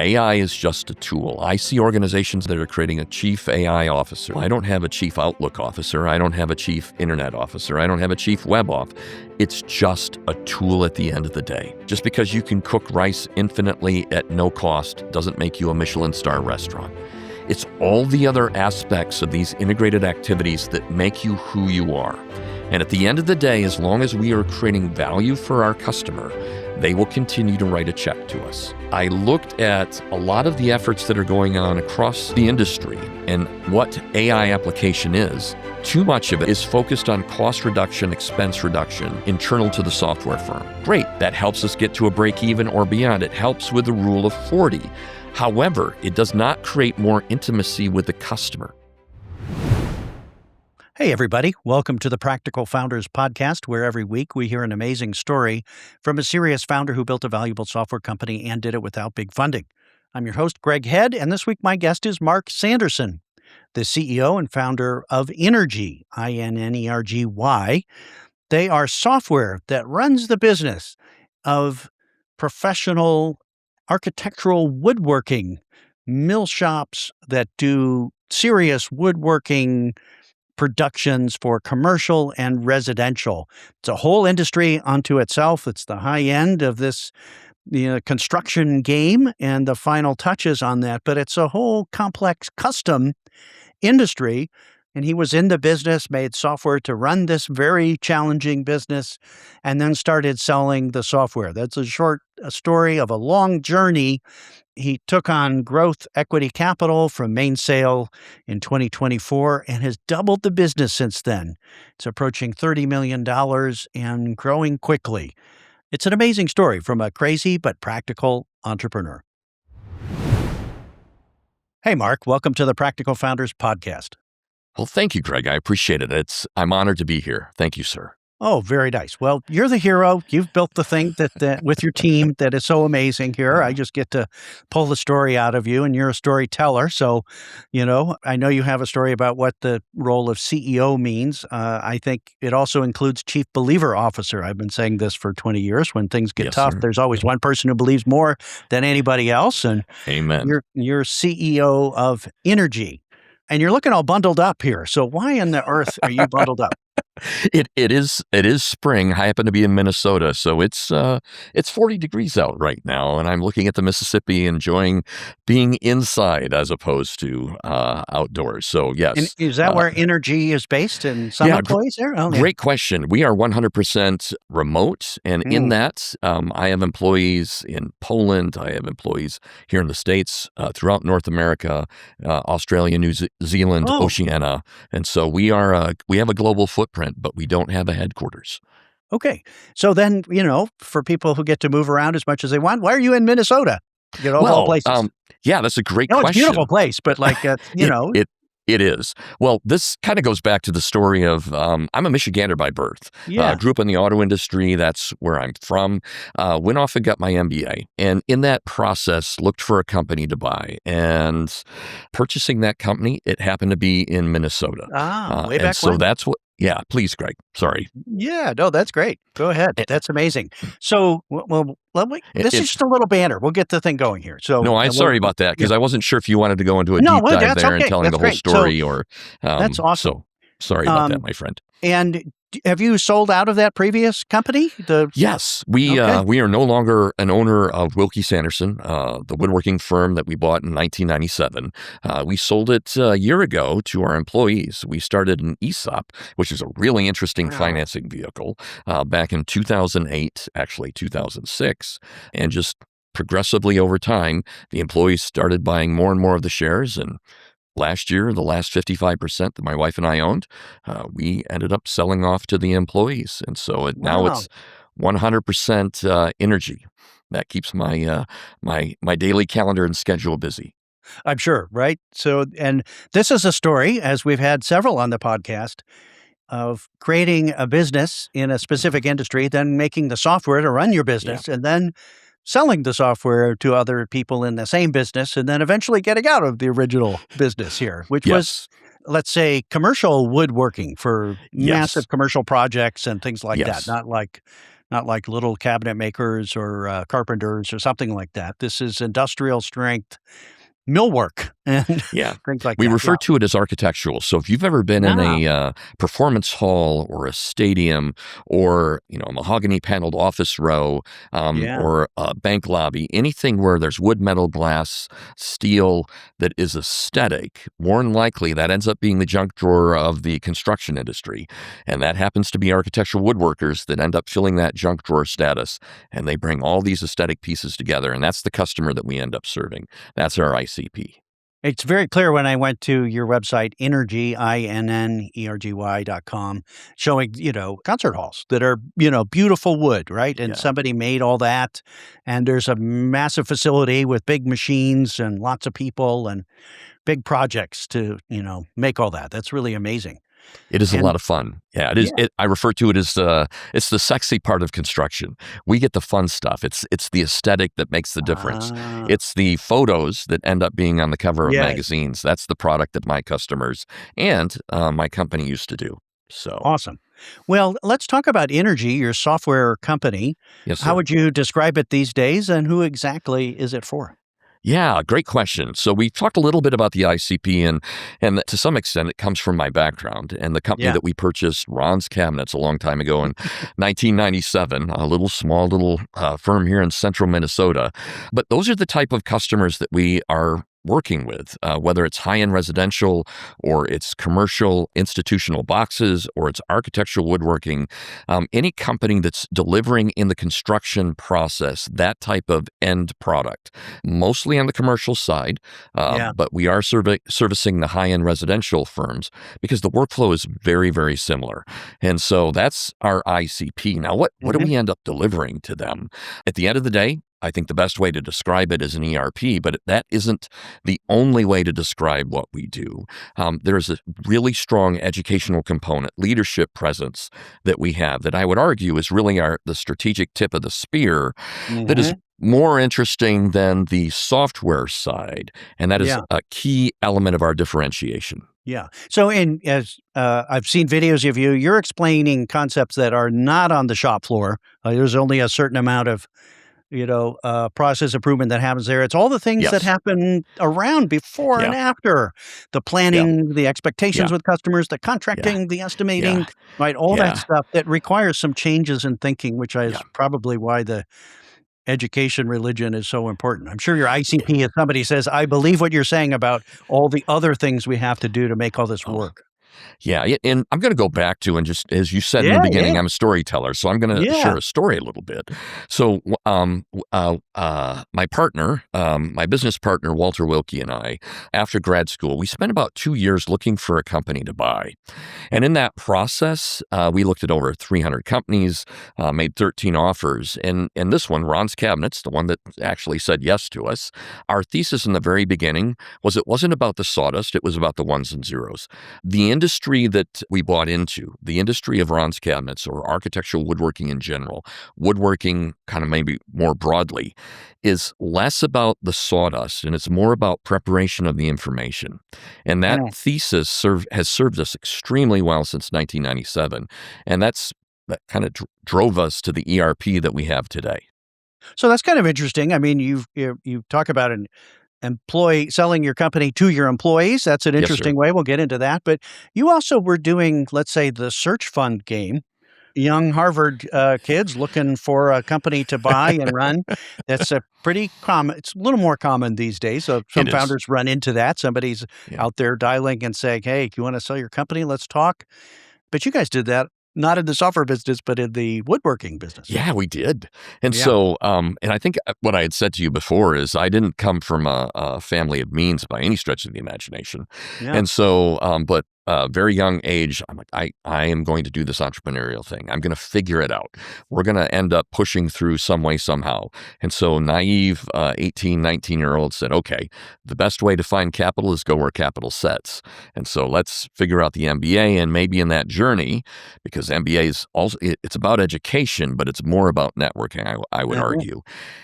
AI is just a tool. I see organizations that are creating a chief AI officer. I don't have a chief Outlook officer. I don't have a chief internet officer. I don't have a chief web off. It's just a tool at the end of the day. Just because you can cook rice infinitely at no cost doesn't make you a Michelin star restaurant. It's all the other aspects of these integrated activities that make you who you are. And at the end of the day, as long as we are creating value for our customer, they will continue to write a check to us. I looked at a lot of the efforts that are going on across the industry and what AI application is. Too much of it is focused on cost reduction, expense reduction, internal to the software firm. Great, that helps us get to a break even or beyond. It helps with the rule of 40. However, it does not create more intimacy with the customer. Hey, everybody. Welcome to the Practical Founders Podcast, where every week we hear an amazing story from a serious founder who built a valuable software company and did it without big funding. I'm your host, Greg Head, and this week my guest is Marc Sanderson, the CEO and founder of INNERGY, INNERGY. They are software that runs the business of professional architectural woodworking, mill shops that do serious woodworking productions for commercial and residential. It's a whole industry unto itself. It's the high end of this construction game and the final touches on that, but it's a whole complex custom industry. And he was in the business, made software to run this very challenging business, and then started selling the software. That's a story of a long journey. He took on growth equity capital from Mainsail in 2024 and has doubled the business since then. It's approaching $30 million and growing quickly. It's an amazing story from a crazy but practical entrepreneur. Hey, Marc, welcome to the Practical Founders Podcast. Well, thank you, Greg. I appreciate it. I'm honored to be here. Thank you, sir. Oh, very nice. Well, you're the hero. You've built the thing that with your team that is so amazing here. I just get to pull the story out of you, and you're a storyteller. So, I know you have a story about what the role of CEO means. I think it also includes chief believer officer. I've been saying this for 20 years. When things get tough, there's always one person who believes more than anybody else. And amen. You're CEO of INNERGY. And you're looking all bundled up here. So why in the earth are you bundled up? It is spring. I happen to be in Minnesota, so it's 40 degrees out right now, and I'm looking at the Mississippi, enjoying being inside as opposed to outdoors. So yes. And is that where INNERGY is based? And some employees there? Oh, yeah. Great question. We are 100% remote, and in that, I have employees in Poland. I have employees here in the States, throughout North America, Australia, New Zealand, Oceania, and so we have a global footprint, but we don't have a headquarters. Okay. So then, for people who get to move around as much as they want, why are you in Minnesota? All places. Yeah, that's a great question. It's a beautiful place, but It is. Well, this kind of goes back to the story of, I'm a Michigander by birth. Grew up in the auto industry. That's where I'm from. Went off and got my MBA. And in that process, looked for a company to buy. And purchasing that company, it happened to be in Minnesota. Way back so when? that's what, yeah, please, Greg. Sorry. Yeah, no, that's great. Go ahead. That's amazing. So, this is just a little banner. We'll get the thing going here. So, no, I'm sorry about that because I wasn't sure if you wanted to go into a deep dive there and telling the whole story that's awesome. So sorry about that, my friend. And have you sold out of that previous company? Yes, we are no longer an owner of Wilkie Sanderson, the woodworking firm that we bought in 1997. We sold it a year ago to our employees. We started an ESOP, which is a really interesting financing vehicle, back in 2008, actually 2006, and just progressively over time, the employees started buying more and more of the shares. And last year, the last 55% that my wife and I owned, we ended up selling off to the employees. And so now it's 100% INNERGY. That keeps my daily calendar and schedule busy. I'm sure, right? So, and this is a story, as we've had several on the podcast, of creating a business in a specific industry, then making the software to run your business, and then selling the software to other people in the same business, and then eventually getting out of the original business here, which was, let's say, commercial woodworking for massive commercial projects and things like that, not like not like little cabinet makers or carpenters or something like that. This is industrial strength millwork and Yeah. things like We that. Yeah. refer to it as architectural. So if you've ever been in Ah, a performance hall or a stadium or, a mahogany paneled office row yeah. or a bank lobby, anything where there's wood, metal, glass, steel that is aesthetic, more than likely that ends up being the junk drawer of the construction industry. And that happens to be architectural woodworkers that end up filling that junk drawer status. And they bring all these aesthetic pieces together. And that's the customer that we end up serving. That's our ICP. It's very clear when I went to your website, Innergy, INNERGY.com, showing, concert halls that are, beautiful wood, right? And Yeah. somebody made all that. And there's a massive facility with big machines and lots of people and big projects to, make all that. That's really amazing. It is a And lot of fun. Yeah, it is. yeah. I refer to it as it's the sexy part of construction. We get the fun stuff. It's the aesthetic that makes the difference. Ah, It's the photos that end up being on the cover of yeah. magazines. That's the product that my customers and my company used to do. So, Awesome. Well, let's talk about Energy, your software company. yes, How sir. would you describe it these days and who exactly is it for? Yeah, great question. So we talked a little bit about the ICP, and to some extent it comes from my background and the company Yeah. that we purchased, Ron's Cabinets, a long time ago in 1997, a small little firm here in central Minnesota. But those are the type of customers that we are working with, whether it's high-end residential or it's commercial institutional boxes or it's architectural woodworking, any company that's delivering in the construction process, that type of end product, mostly on the commercial side, Yeah. but we are servicing the high-end residential firms because the workflow is very, very similar. And so that's our ICP. Now, what do Mhm. we end up delivering to them? At the end of the day, I think the best way to describe it is an ERP, but that isn't the only way to describe what we do. There's a really strong educational component, leadership presence that we have that I would argue is really the strategic tip of the spear that is Mhm. more interesting than the software side. And that is Yeah. a key element of our differentiation. Yeah. So, as I've seen videos of you, you're explaining concepts that are not on the shop floor. There's only a certain amount of process improvement that happens there. It's all the things that Yes. happen around before and Yeah. after the Yeah. planning, the Yeah. expectations with customers, the Yeah. contracting, the Yeah. estimating, right? All that Yeah. stuff that requires some changes in thinking, which is Yeah. probably why the education religion is so important. I'm sure your ICP, if somebody says, I believe what you're saying about all the other things we have to do to make all this Oh. work. Yeah, and I'm going to go back to, and just as you said in the Yeah, yeah, beginning, I'm a storyteller, so I'm going to yeah. share a story a little bit. So, my partner, my business partner, Walter Wilkie, and I, after grad school, we spent about 2 years looking for a company to buy. And in that process, we looked at over 300 companies, made 13 offers. And this one, Ron's Cabinets, the one that actually said yes to us, our thesis in the very beginning was it wasn't about the sawdust, it was about the ones and zeros. The industry that we bought into, the industry of Ron's Cabinets or architectural woodworking in general, woodworking kind of maybe more broadly, is less about the sawdust and it's more about preparation of the information. And that Yeah. thesis has served us extremely well since 1997. And that kind of drove us to the ERP that we have today. So that's kind of interesting. I mean, you talk about an employee selling your company to your employees. That's an Yes, sir. interesting way. We'll get into that. But you also were doing, let's say, the search fund game. Young Harvard kids looking for a company to buy and run. That's a pretty common. It's a little more common these days. So some It is. founders run into that. Somebody's Yeah. out there dialing and saying, "Hey, you want to sell your company? Let's talk." But you guys did that not in the software business, but in the woodworking business. Yeah, we did. And Yeah. so, and I think what I had said to you before is I didn't come from a family of means by any stretch of the imagination. Yeah. And so, but very young age, I'm like, I am going to do this entrepreneurial thing. I'm going to figure it out. We're going to end up pushing through some way, somehow. And so naive 18, 19-year-old said, okay, the best way to find capital is go where capital sets. And so let's figure out the MBA, and maybe in that journey, because MBA is also, it's about education, but it's more about networking, I would Mhm. argue.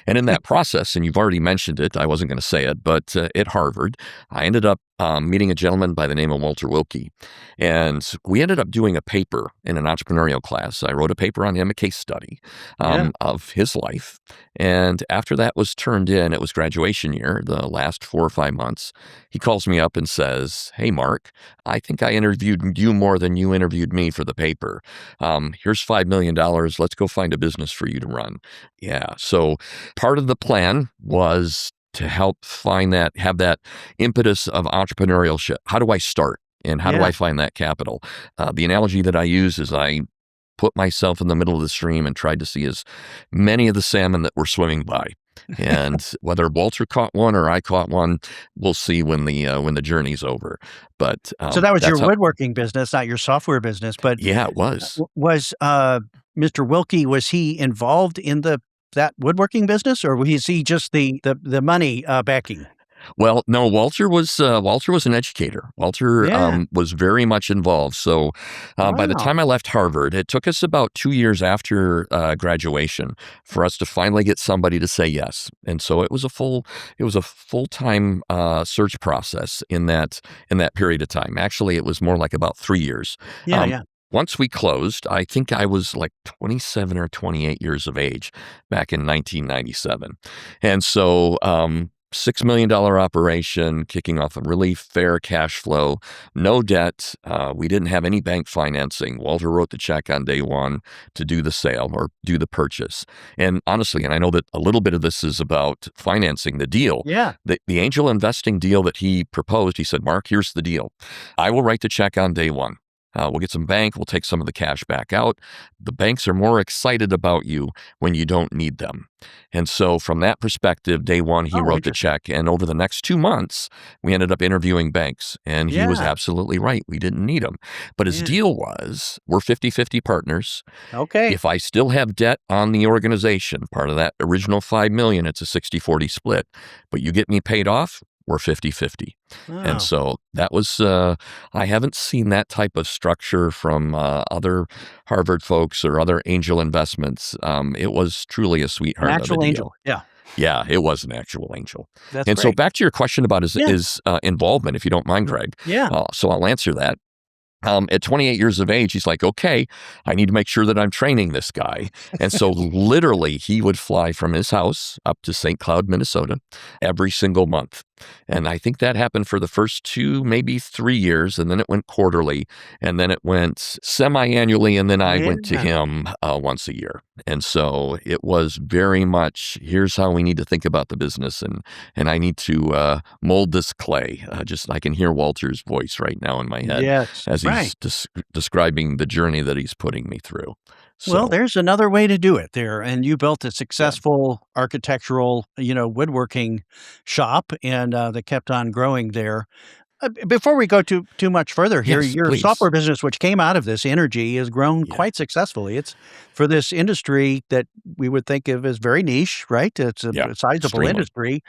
And in that process, and you've already mentioned it, I wasn't going to say it, but at Harvard, I ended up meeting a gentleman by the name of Walter Wilkie. And we ended up doing a paper in an entrepreneurial class. I wrote a paper on him, a case study Yeah. of his life. And after that was turned in, it was graduation year, the last 4 or 5 months. He calls me up and says, "Hey, Mark, I think I interviewed you more than you interviewed me for the paper. Here's $5 million. Let's go find a business for you to run." Yeah. So part of the plan was to help find that, have that impetus of entrepreneurship. How do I start? And how do Yeah. I find that capital? The analogy that I use is I put myself in the middle of the stream and tried to see as many of the salmon that were swimming by. And whether Walter caught one or I caught one, we'll see when the journey's over. But So that was your that's how. woodworking business, not your software business. But Yeah, it was. was Mr. Wilkie, was he involved in that woodworking business, or was he just the money backing? Well, no, Walter was an educator. Walter Yeah. was very much involved. So by the Wow. time I left Harvard, it took us about 2 years after graduation for us to finally get somebody to say yes. And so it was a full-time search process in that period of time. Actually, it was more like about 3 years. Yeah. Um, Yeah. Once we closed, I think I was like 27 or 28 years of age back in 1997. And so $6 million operation, kicking off a really fair cash flow, no debt. We didn't have any bank financing. Walter wrote the check on day one to do the sale or do the purchase. And honestly, and I know that a little bit of this is about financing the deal. Yeah. The angel investing deal that he proposed, he said, "Mark, here's the deal. I will write the check on day one. We'll get some bank. We'll take some of the cash back out. The banks are more excited about you when you don't need them." And so from that perspective, day one, he Oh, wrote the interesting. check. And over the next 2 months, we ended up interviewing banks. And he was Yeah. absolutely right. We didn't need them. But his Yeah. deal was, we're 50-50 partners. Okay. If I still have debt on the organization, part of that original $5 million, it's a 60-40 split. But you get me paid off, we're 50-50. And Oh. so that was, I haven't seen that type of structure from other Harvard folks or other angel investments. It was truly a An sweetheart of a actual deal. angel. Yeah. Yeah, it was an actual angel. That's And so great. back to your question about his, Yeah. his involvement, if you don't mind, Greg. Yeah. So I'll answer that. At 28 years of age, he's like, "Okay, I need to make sure that I'm training this guy." And so literally he would fly from his house up to St. Cloud, Minnesota every single month. And I think that happened for the first 2, maybe 3 years. And then it went quarterly, and then it went semi-annually. And then I went to Yeah. him once a year. And so it was very much, here's how we need to think about the business. And I need to mold this clay. Just I can hear Walter's voice right now in my head Yes. as Right. he's describing the journey that he's putting me through. Well, So, there's another way to do it there. And you built a yeah. successful architectural, woodworking shop, and that kept on growing there. Before we go too much further here, Yes, your software please. business, which came out of this, Energy, has grown Yeah. quite successfully. It's for this industry that we would think of as very niche, right? It's a Yeah, sizable extremely. industry.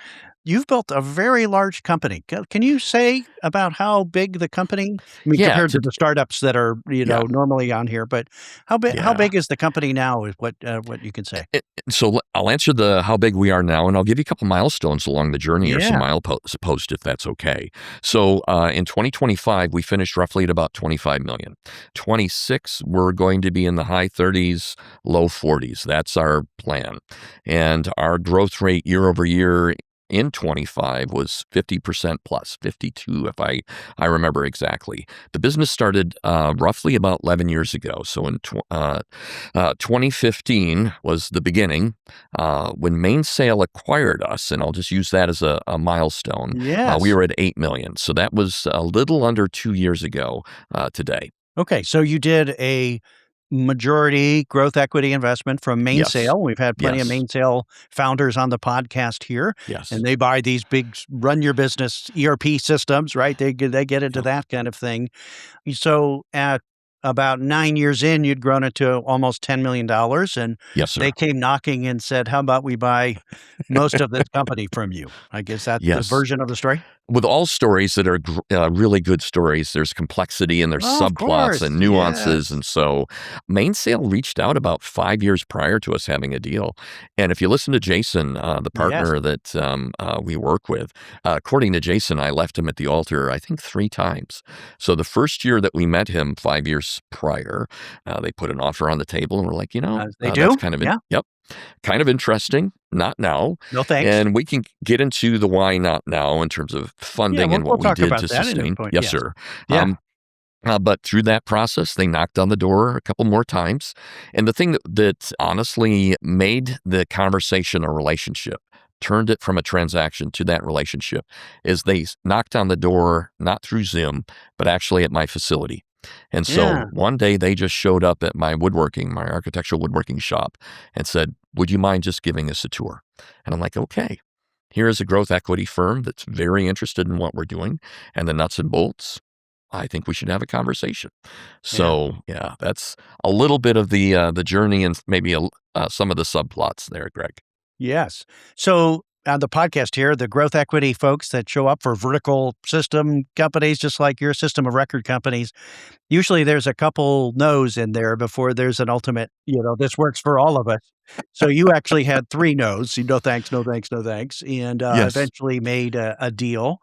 You've built a very large company. Can you say about how big the company? I mean, Yeah, compared to the startups that are yeah, normally on here, but how yeah. big is the company now? Is what you can say? So I'll answer the how big we are now, and I'll give you a couple milestones along the journey or some Yeah. milepost if that's okay. So in 2025, we finished roughly at about 25 million. 26, we're going to be in the high 30s, low 40s. That's our plan. And our growth rate year over year in 25 was 50% plus, 52 if I remember exactly. The business started roughly about 11 years ago. So in 2015 was the beginning when Mainsail acquired us, and I'll just use that as a milestone. We Yes. were at 8 million. So that was a little under 2 years ago today. Okay, so you did a majority growth equity investment from Yes. Mainsail. We've had plenty of Yes. Mainsail founders on the podcast here, Yes. and they buy these big run your business ERP systems, right? They get into Yep. that kind of thing. So at about 9 years in, you'd grown it to almost $10 million, and Yes, they sir. came knocking and said, "How about we buy most of this company from you?" I guess that's the Yes. version of the story. with all stories that are really good stories, there's complexity and there's Oh, of subplots course. and nuances. Yes. And so Mainsail reached out about 5 years prior to us having a deal. And if you listen to Jason, the Yes. partner that we work with, according to Jason, I left him at the altar, I think 3 times. So the first year that we met him 5 years prior, they put an offer on the table and we're like, As they that's do. kind of, Yeah. yep, kind of interesting. Not now. No thanks. And we can get into the why not now in terms of Yeah, funding we'll and we'll what we talk did about to that in a sustain. point. Yes, Yes. sir. Yeah. Um, but through that process, they knocked on the door a couple more times. And the thing that honestly made the conversation a relationship, turned it from a transaction to that relationship, is they knocked on the door, not through Zoom, but actually at my facility. And so Yeah. one day they just showed up at my architectural woodworking shop and said, "Would you mind just giving us a tour?" And I'm like, "Okay. Here is a growth equity firm that's very interested in what we're doing and the nuts and bolts. I think we should have a conversation." Yeah. So yeah, that's a little bit of the journey and maybe some of the subplots there, Greg. Yes. So on the podcast here, the growth equity folks that show up for vertical system companies, just like your system of record companies, usually there's a couple no's in there before there's an ultimate, this works for all of us. So you actually had 3 no's, no thanks, no thanks, no thanks, and Yes. eventually made a deal.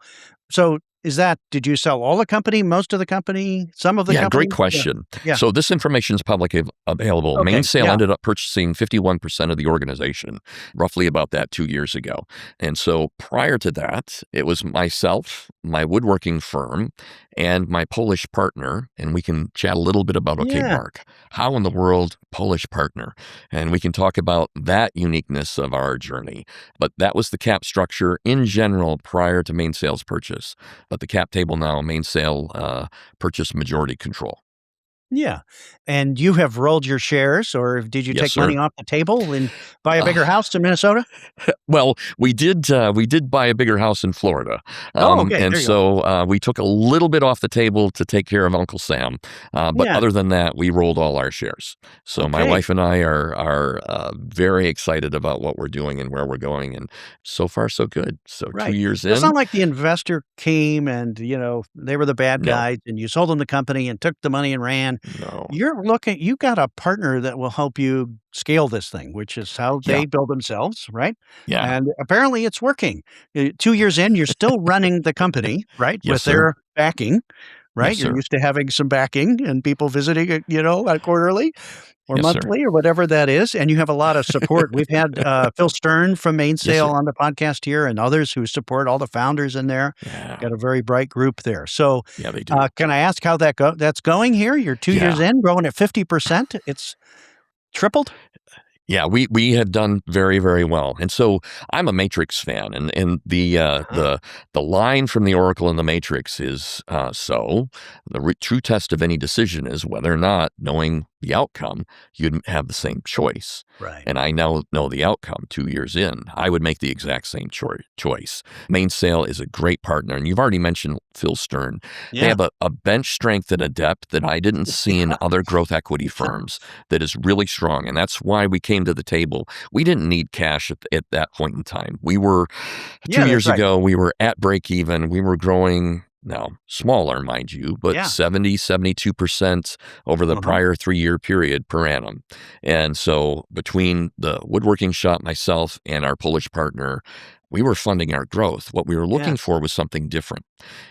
So did you sell all the company, most of the company, some of the Yeah, great company? Yeah. question. Yeah. So this information is publicly available. Okay. Mainsail Yeah. ended up purchasing 51% of the organization, roughly about that 2 years ago. And so prior to that, it was myself, my woodworking firm, and my Polish partner. And we can chat a little bit about, okay, Yeah. Mark, how in the world Polish partner? And we can talk about that uniqueness of our journey. But that was the cap structure in general prior to Mainsail's purchase. But the cap table now, Mainsail purchase majority control. Yeah. And you have rolled your shares, or did you Yes, take money sir. off the table and buy a bigger Uh, house in Minnesota? well, we did buy a bigger house in Florida, Oh, okay. and There you go. so we took a little bit off the table to take care of Uncle Sam. But Yeah. other than that, we rolled all our shares. So my Okay. wife and I are very excited about what we're doing and where we're going, and so far so good. So two Right. years So it's in, not like the investor came and, they were the bad no, guys and you sold them the company and took the money and ran. no, You got a partner that will help you scale this thing, which is how yeah, they build themselves, right? yeah, And apparently it's working. 2 years in, you're still running the company, right? yes, With sir, their backing, right? yes, You're sir, used to having some backing and people visiting it, quarterly or yes, sir, monthly or whatever that is, and you have a lot of support. We've had, Phil Stern from yes, Mainsail sir, on the podcast here and others who support all the founders in there. yeah, Got a very bright group there. So, yeah, they do, can I ask how that's going here? You're 2 years yeah. in, growing at 50%. It's tripled? Yeah, we had done very, very well. And so I'm a Matrix fan, and Uh-huh. the line from the Oracle in the Matrix is so the true test of any decision is whether or not, knowing the outcome, you'd have the same choice. Right. And I now know the outcome 2 years in. I would make the exact same choice. Mainsail is a great partner, and you've already mentioned Phil Stern. They Yeah. have a bench strength and a depth that I didn't see in other growth equity firms that is really strong. And that's why we came to the table. We didn't need cash at that point in time. We were, two Yeah, that's years right. ago, we were at break even. We were growing, now smaller, mind you, but Yeah. 72% over the Uh-huh. prior 3 year period per annum. And so between the woodworking shop, myself, and our Polish partner, we were funding our growth. What we were Yeah. looking for was something different.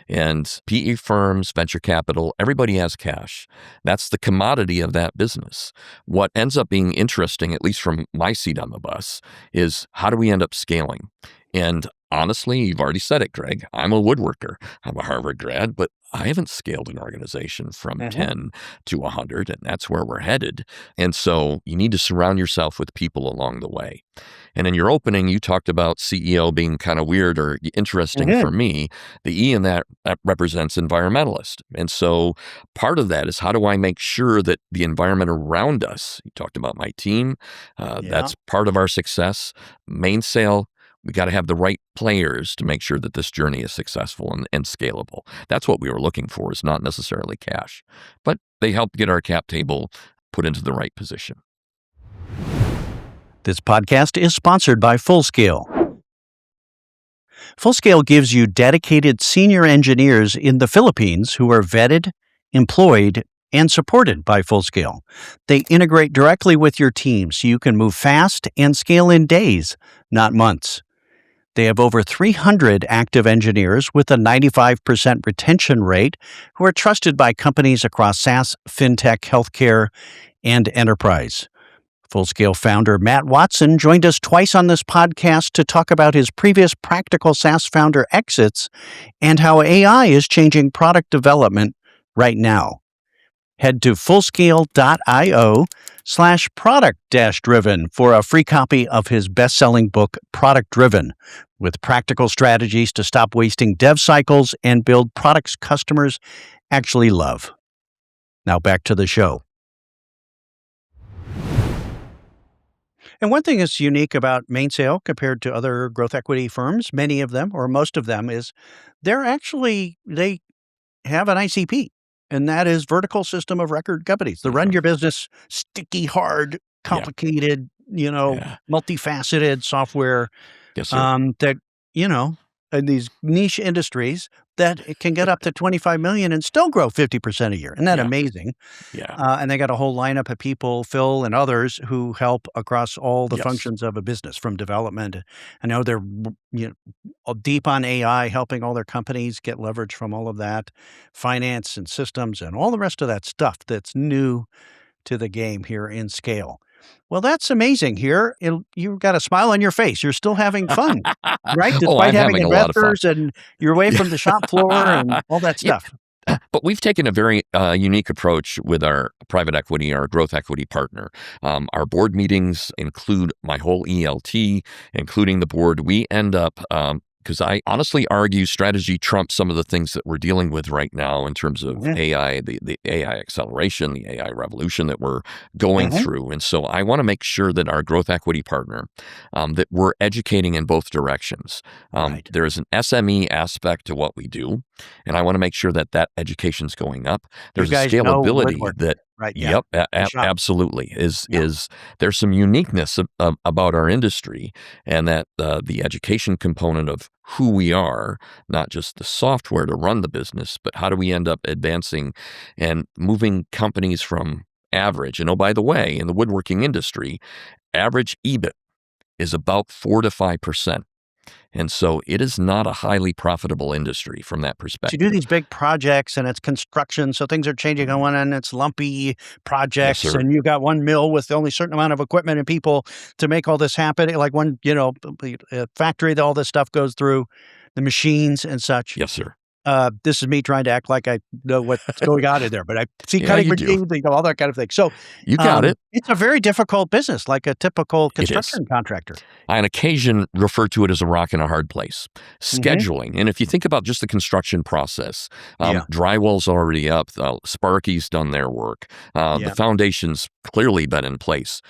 And PE firms, venture capital, everybody has cash. That's the commodity of that business. What ends up being interesting, at least from my seat on the bus, is how do we end up scaling? And honestly, you've already said it, Greg. I'm a woodworker. I'm a Harvard grad, but I haven't scaled an organization from Uh-huh. 10 to 100, and that's where we're headed. And so you need to surround yourself with people along the way. And in your opening, you talked about CEO being kind of weird or interesting for Mhm. me. The E in that represents environmentalist. And so part of that is how do I make sure that the environment around us, you talked about my team, Yeah. that's part of our success. Mainsail, we got to have the right players to make sure that this journey is successful and scalable. That's what we were looking for, is not necessarily cash, but they helped get our cap table put into the right position. This podcast is sponsored by Fullscale. Fullscale gives you dedicated senior engineers in the Philippines who are vetted, employed, and supported by Fullscale. They integrate directly with your team so you can move fast and scale in days, not months. They have over 300 active engineers with a 95% retention rate who are trusted by companies across SaaS, fintech, healthcare, and enterprise. Fullscale founder Matt Watson joined us twice on this podcast to talk about his previous practical SaaS founder exits and how AI is changing product development right now. Head to fullscale.io/product-driven for a free copy of his best-selling book, Product Driven, with practical strategies to stop wasting dev cycles and build products customers actually love. Now back to the show. And one thing that's unique about Mainsail compared to other growth equity firms, many of them or most of them, is they have an ICP, and that is vertical system of record companies. The run your business, sticky, hard, complicated, multifaceted software Yes, sir. that, in these niche industries that it can get up to 25 million and still grow 50% a year. Isn't that amazing? Yeah. And they got a whole lineup of people, Phil and others, who help across all the Yes. functions of a business from development. I know they're deep on AI, helping all their companies get leverage from all of that, finance and systems and all the rest of that stuff that's new to the game here in scale. Well, that's amazing here. You've got a smile on your face. You're still having fun, right? Oh, Despite I'm having having a lot of fun. investors and you're away from the shop floor and all that Yeah, stuff. but we've taken a very unique approach with our private equity, our growth equity partner. Our board meetings include my whole ELT, including the board. We end up, because I honestly argue strategy trumps some of the things that we're dealing with right now in terms of AI, the AI acceleration, the AI revolution that we're going through. And so I want to make sure that our growth equity partner, that we're educating in both directions. Right. There is an SME aspect to what we do, and I want to make sure that that education's going up. There's You a guys know scalability woodworking, that right? Yeah. Yep, The shop. absolutely. There's some uniqueness about our industry, and that the education component of who we are, not just the software to run the business, but how do we end up advancing and moving companies from average. And oh, by the way, in the woodworking industry, average EBIT is about 4 to 5%. And so it is not a highly profitable industry from that So you perspective. do these big projects and it's construction, so things are changing on one end. It's lumpy Yes, projects, sir. and you got one mill with only a certain amount of equipment and people to make all this happen. Like one, factory that all this stuff goes through, the machines and such. Yes, sir. This is me trying to act like I know what's going on in there, but I see Yeah, cutting you do. machines, all that kind of thing. So You got it. it's a very difficult business, like a typical It is. construction contractor. I on occasion refer to it as a rock and a hard place. Scheduling, and if you think about just the construction process, Yeah. drywall's already up, Sparky's done their work, Yeah. the foundation's clearly been in place.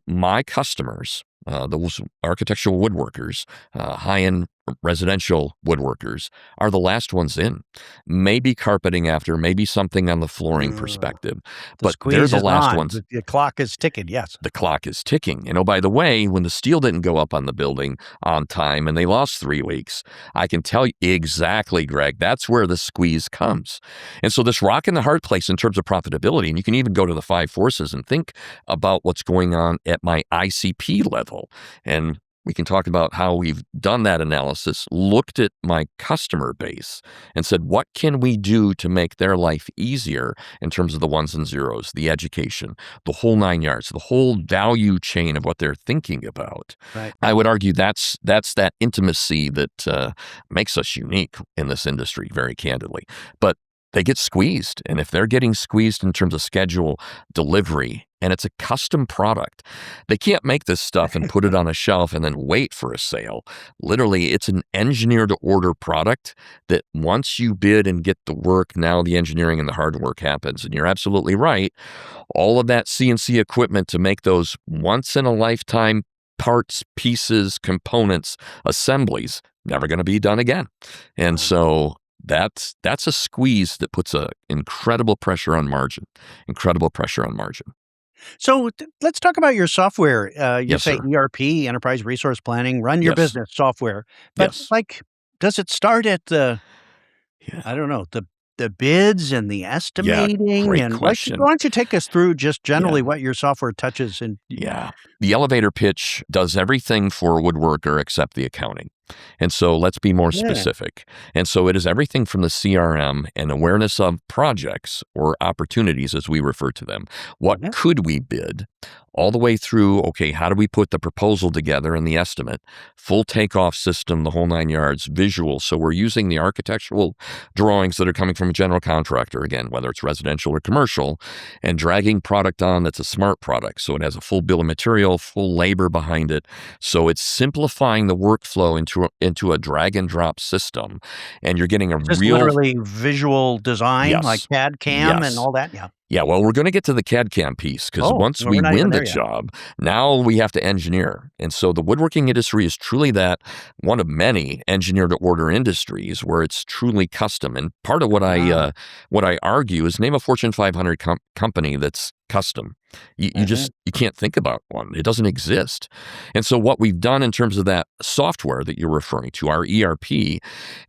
My customers, those architectural woodworkers, high-end residential woodworkers, are the last ones in. Maybe carpeting after, maybe something on the flooring perspective, The but they're squeeze the is last on. ones. The clock is ticking. Yes. The clock is ticking. And oh, by the way, when the steel didn't go up on the building on time and they lost 3 weeks, I can tell you exactly, Greg, that's where the squeeze comes. And so this rock and the hard place in terms of profitability, and you can even go to the 5 forces and think about what's going on at my ICP level. And we can talk about how we've done that analysis, looked at my customer base and said, what can we do to make their life easier in terms of the ones and zeros, the education, the whole 9 yards, the whole value chain of what they're thinking about. Right. I would argue that's that intimacy that makes us unique in this industry, very candidly. But they get squeezed. And if they're getting squeezed in terms of schedule, delivery, and it's a custom product, they can't make this stuff and put it on a shelf and then wait for a sale. Literally, it's an engineer-to-order product that once you bid and get the work, now the engineering and the hard work happens. And you're absolutely right. All of that CNC equipment to make those once-in-a-lifetime parts, pieces, components, assemblies, never going to be done again. And so that's a squeeze that puts a incredible pressure on margin. So let's talk about your software. You Yes, say sir. ERP, enterprise resource planning, run your Yes. business software. But Yes. like does it start at the, Yeah. I don't know, the bids and the Yeah, estimating, great and why question. don't you take us through just Yeah. generally what your software touches and Yeah. The elevator pitch does everything for a woodworker except the accounting. And so let's be more yeah. specific. And so it is everything from the CRM and awareness of projects or opportunities, as we refer to them. What Mhm. could we bid? All the way through, okay, how do we put the proposal together and the estimate? Full takeoff system, the whole 9 yards, visual. So we're using the architectural drawings that are coming from a general contractor, again, whether it's residential or commercial, and dragging product on that's a smart product. So it has a full bill of material, full labor behind it. So it's simplifying the workflow into a drag and drop system. And you're getting a Is this real, literally visual design, like yes, CAD, CAM, and yes. all that? Yeah. Yeah, well, we're going to get to the CAD CAM piece because Oh, once well, we we're not even win the there yet. job, now we have to engineer. And so the woodworking industry is truly that one of many engineer to order industries where it's truly custom. And part of Ah, what I argue is name a Fortune 500 company that's custom. mhm. You can't think about one. It doesn't exist. And so what we've done in terms of that software that you're referring to, our ERP,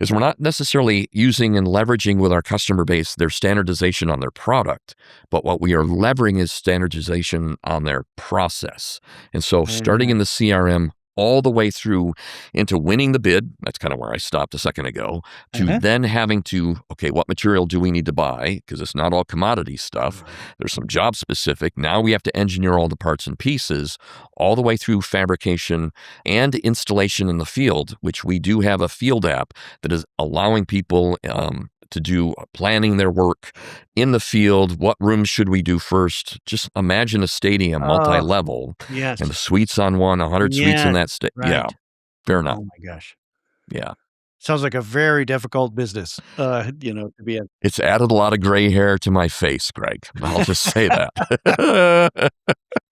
is we're not necessarily using and leveraging with our customer base their standardization on their product, but what we are leveraging is standardization on their process. And so starting Mhm. in the CRM all the way through into winning the bid, that's kind of where I stopped a second ago, to Mhm. then having to, okay, what material do we need to buy? Because it's not all commodity stuff. Right. There's some job specific. Now we have to engineer all the parts and pieces all the way through fabrication and installation in the field, which we do have a field app that is allowing people to do planning their work in the field. What rooms should we do first? Just imagine a stadium, Oh, multi-level, and the yes. suites on one, 100 suites in Yes. that Yeah, Right. fair enough. Oh my gosh. Yeah. Sounds like a very difficult business, to be in. It's added a lot of gray hair to my face, Greg. I'll just say that.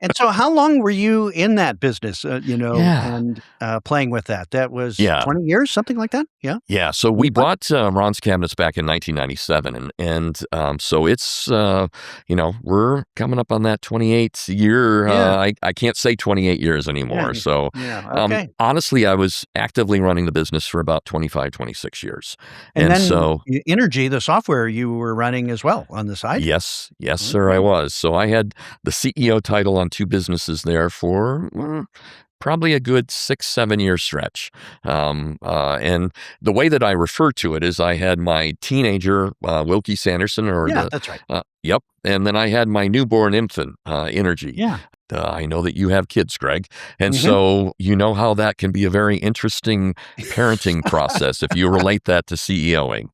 And so how long were you in that business, Yeah. and, playing with that? That was Yeah. 20 years, something like that? Yeah? Yeah, so we 25? bought Ron's Cabinets back in 1997, and so it's we're coming up on that 28th year. Yeah. I can't say 28 years Yeah, anymore. yeah. So Yeah, okay. honestly, I was actively running the business for about 25, 26 years, And and then so Energy, the software you were running as well on the side? yes, yes, sir, I Okay. was. So I had the CEO title on two businesses there for probably a good 6, 7 year stretch. And the way that I refer to it is I had my teenager, Wilkie Sanderson, or Yeah, that's right. yep. And then I had my newborn infant, Energy. Yeah. I know that you have kids, Greg. And Mhm. so you know how that can be a very interesting parenting process if you relate that to CEOing.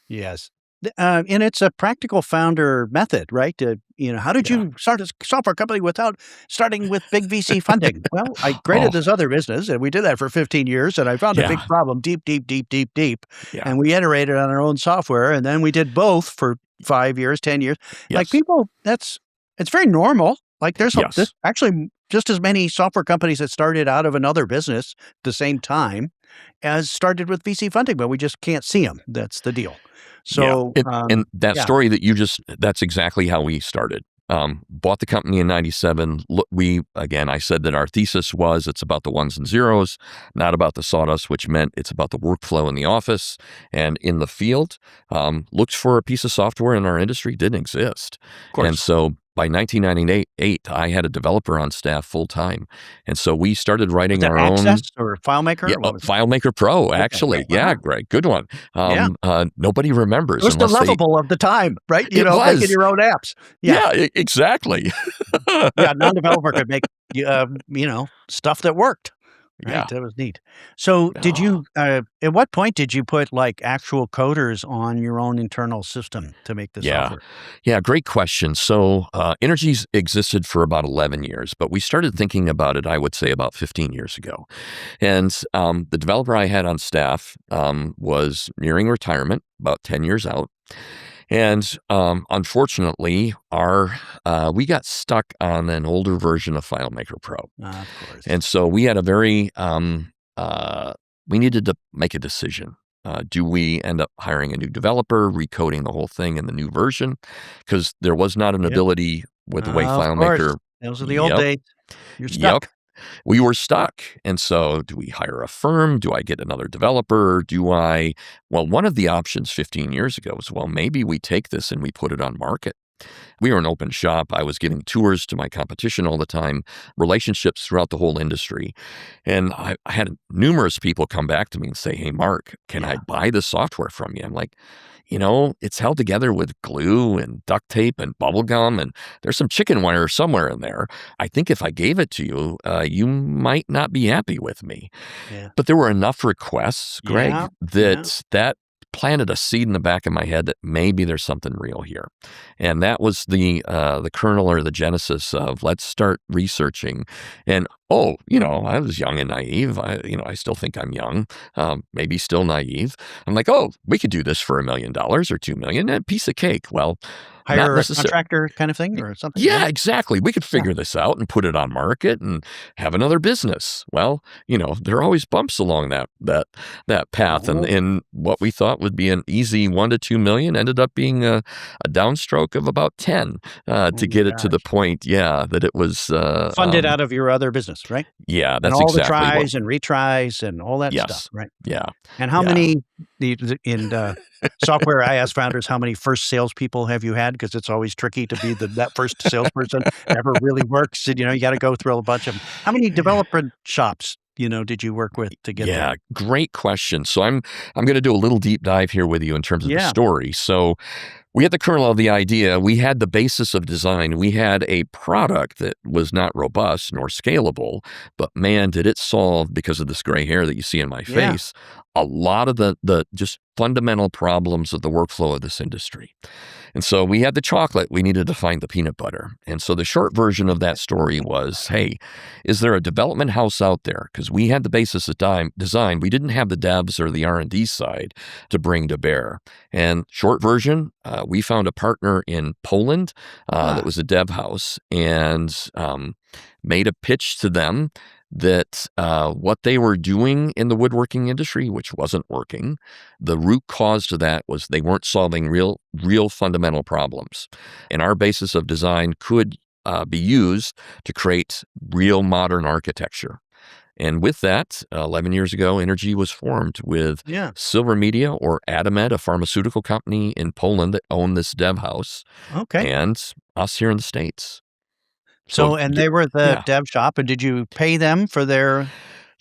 Yes. And it's a practical founder method, right? How did Yeah. you start a software company without starting with big VC funding? Well, I created Oh, this other business, and we did that for 15 years, and I found a big yeah. problem deep, deep, deep, deep, deep, Yeah. and we iterated on our own software, and then we did both for 5 years, 10 years. Like, Yes. people, it's very normal. Like, there's Yes. actually just as many software companies that started out of another business at the same time as started with VC funding, but we just can't see them. That's the deal. Yeah, So, and that yeah, story that you just that's exactly how we started. Bought the company in 97. Look, I said that our thesis was it's about the ones and zeros, not about the sawdust, which meant it's about the workflow in the office and in the field. Looked for a piece of software in our industry, didn't exist. of And course. so by 1998, I had a developer on staff full time. And so we started Was writing that our Access own. or FileMaker Yeah, or what was it? FileMaker Pro, Okay, actually. Yeah, uh-huh, great. Good one. yeah. Nobody It remembers was the unless they. lovable of the time, right? It Making was. your own apps. Yeah, Yeah, exactly. yeah, non-developer could make, stuff that worked, right? Yeah. That was neat. So, did Oh, you, at what point did you put, like, actual coders on your own internal system to make the yeah. software? Yeah, great question. So, Energy's existed for about 11 years, but we started thinking about it, I would say, about 15 years ago. And the developer I had on staff was nearing retirement, about 10 years out. And unfortunately, we got stuck on an older version of FileMaker Pro. Of course. And so we had a very, we needed to make a decision. Do we end up hiring a new developer, recoding the whole thing in the new version? Because there was not an Yep. ability with the way Of course. FileMaker. Those are the old Yep, days. You're yep. stuck. we were stuck. And so do we hire a firm? Do I get another developer? Well, one of the options 15 years ago was, well, maybe we take this and we put it on market. We were an open shop. I was giving tours to my competition all the time, relationships throughout the whole industry. And I had numerous people come back to me and say, hey, Mark, can I buy this software from you? I'm like, it's held together with glue and duct tape and bubble gum, and there's some chicken wire somewhere in there. I think if I gave it to you, you might not be happy with me. Yeah. But there were enough requests, Greg, Yeah. that planted a seed in the back of my head that maybe there's something real here. And that was the kernel or the genesis of let's start researching. And I was young and naive. I still think I'm young, maybe still naive. I'm like, we could do this for $1 million or $2 million, a piece of cake. Well, hire a contractor kind of thing or something? Yeah, exactly. We could figure this out and put it on market and have another business. Well, there are always bumps along that path. And what we thought would be an easy 1 to 2 million ended up being a downstroke of about 10 to get it to the point, that it was funded out of your other business, right? Yeah, that's and all exactly the tries and retries and all that stuff, right? Yeah. And how many in software? I ask founders, how many first salespeople have you had? Because it's always tricky to be that first salesperson. Never really works. And, you got to go through a bunch of them. How many developer shops, did you work with to get there? Yeah, great question. So I'm going to do a little deep dive here with you in terms of the story. So we had the kernel of the idea. We had the basis of design. We had a product that was not robust nor scalable, but man, did it solve, because of this gray hair that you see in my face, a lot of the just fundamental problems of the workflow of this industry. And so we had the chocolate, we needed to find the peanut butter. And so the short version of that story was, hey, is there a development house out there? Because we had the basis of design. We didn't have the devs or the R&D side to bring to bear. And short version, we found a partner in Poland that was a dev house, and made a pitch to them that what they were doing in the woodworking industry, which wasn't working, the root cause to that was they weren't solving real fundamental problems. And our basis of design could be used to create real modern architecture. And with that, 11 years ago, INNERGY was formed with Silver Media or Adamed, a pharmaceutical company in Poland that owned this dev house, and us here in the States. So, and they were the dev shop, and did you pay them for their,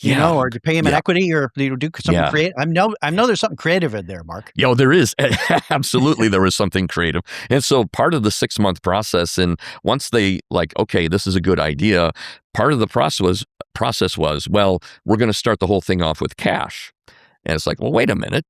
or did you pay them in equity, or did you do something creative? I know there's something creative in there, Mark. Yeah, there is. Absolutely, there was something creative. And so part of the 6-month process, and once they okay, this is a good idea, part of the process was, well, we're going to start the whole thing off with cash. And it's like, well, wait a minute.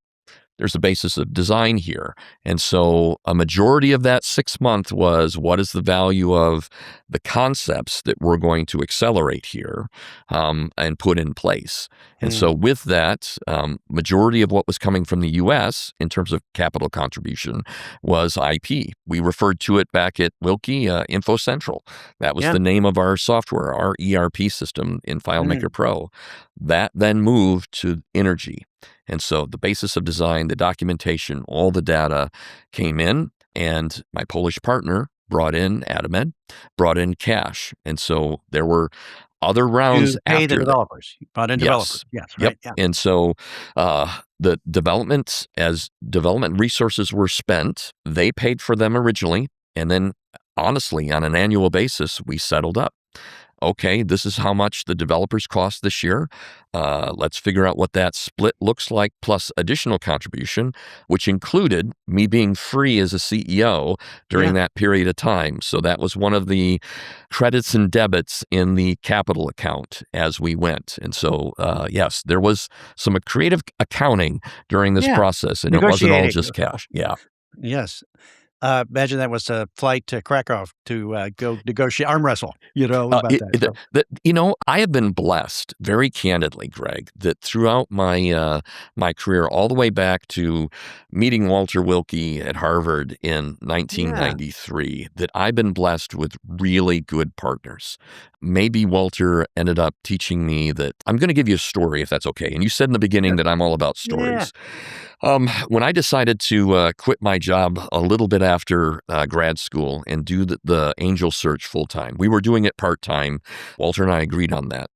There's a basis of design here. And so a majority of that 6-month was, what is the value of the concepts that we're going to accelerate here and put in place? And so with that, majority of what was coming from the U.S. in terms of capital contribution was IP. We referred to it back at Wilkie, InfoCentral. That was the name of our software, our ERP system in FileMaker Pro. That then moved to INNERGY. And so the basis of design, the documentation, all the data came in, and my Polish partner brought in Adamed, brought in cash. And so there were other rounds after the developers. You brought in developers. Yes. Right. Yep. Yeah. And so the development resources were spent. They paid for them originally. And then honestly, on an annual basis, we settled up. Okay, this is how much the developers cost this year. Let's figure out what that split looks like, plus additional contribution, which included me being free as a CEO during that period of time. So that was one of the credits and debits in the capital account as we went. And so, yes, there was some creative accounting during this process, and it wasn't all just cash. Yeah. Yes. Imagine that was a flight to Krakow to go negotiate, arm wrestle, about that. I have been blessed, very candidly, Greg, that throughout my career, all the way back to meeting Walter Wilkie at Harvard in 1993, that I've been blessed with really good partners. Maybe Walter ended up teaching me that I'm going to give you a story, if that's okay. And you said in the beginning that I'm all about stories. When I decided to quit my job a little bit after grad school and do the angel search full time, we were doing it part time. Walter and I agreed on that.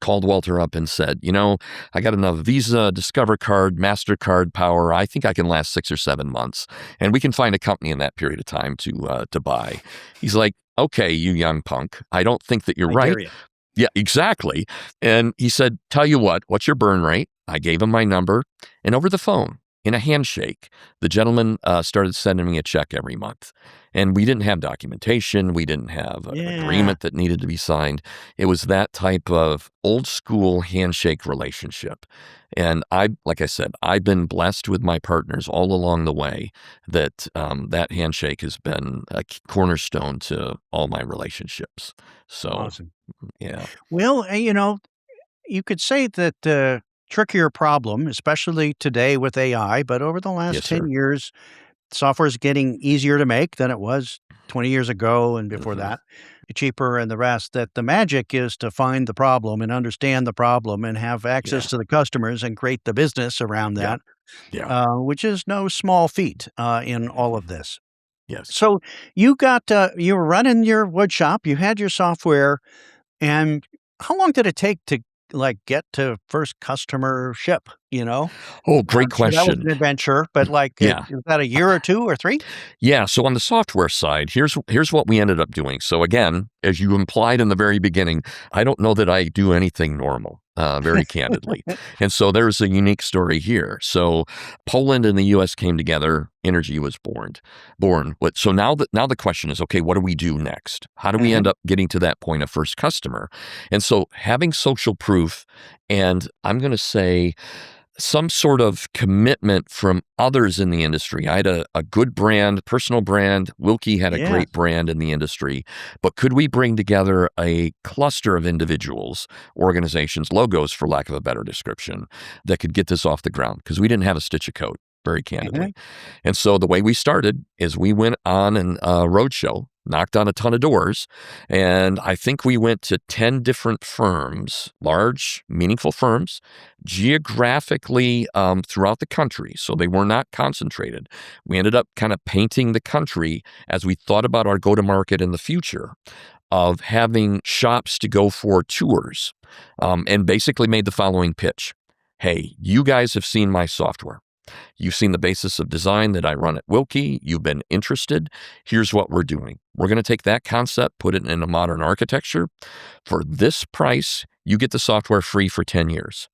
called Walter up and said, I got enough Visa, Discover Card, MasterCard power. I think I can last 6 or 7 months, and we can find a company in that period of time to buy. He's like, okay, you young punk, I don't think that you're I right. dare you. Yeah, exactly. And he said, tell you what's your burn rate? I gave him my number, and over the phone, in a handshake, the gentleman started sending me a check every month. And we didn't have documentation. We didn't have an Yeah. agreement that needed to be signed. It was that type of old school handshake relationship. And like I said, I've been blessed with my partners all along the way that that handshake has been a cornerstone to all my relationships. So, Awesome. yeah. Well, you could say that trickier problem, especially today with AI, but over the last Yes, 10 sir. years, software is getting easier to make than it was 20 years ago and before Hmm. that, cheaper and the rest. That the magic is to find the problem and understand the problem and have access Yeah. to the customers and create the business around Yeah. that, Yeah. which is no small feat in all Mhm. of this. Yes. So you were running your wood shop, you had your software, and how long did it take to, like, get to first customer ship, you know? Oh, I'm great sure that was question. an adventure, but, like, Yeah. is that a year or 2 or 3? Yeah. So on the software side, here's what we ended up doing. So again, as you implied in the very beginning, I don't know that I do anything normal, very candidly. And so there's a unique story here. So Poland and the U.S. came together. Energy was born. So now the question is, okay, what do we do next? How do we Uh-huh. end up getting to that point of first customer? And so having social proof, and I'm going to say some sort of commitment from others in the industry. I had a good brand, personal brand. Wilkie had a Yes. great brand in the industry. But could we bring together a cluster of individuals, organizations, logos, for lack of a better description, that could get this off the ground? Because we didn't have a stitch of code, very Uh-huh. candidly. And so the way we started is we went on a roadshow, knocked on a ton of doors, and I think we went to 10 different firms, large, meaningful firms, geographically throughout the country. So they were not concentrated. We ended up kind of painting the country as we thought about our go-to-market in the future of having shops to go for tours, and basically made the following pitch. Hey, you guys have seen my software. You've seen the basis of design that I run at Wilkie. You've been interested. Here's what we're doing. We're going to take that concept, put it in a modern architecture. For this price, you get the software free for 10 years.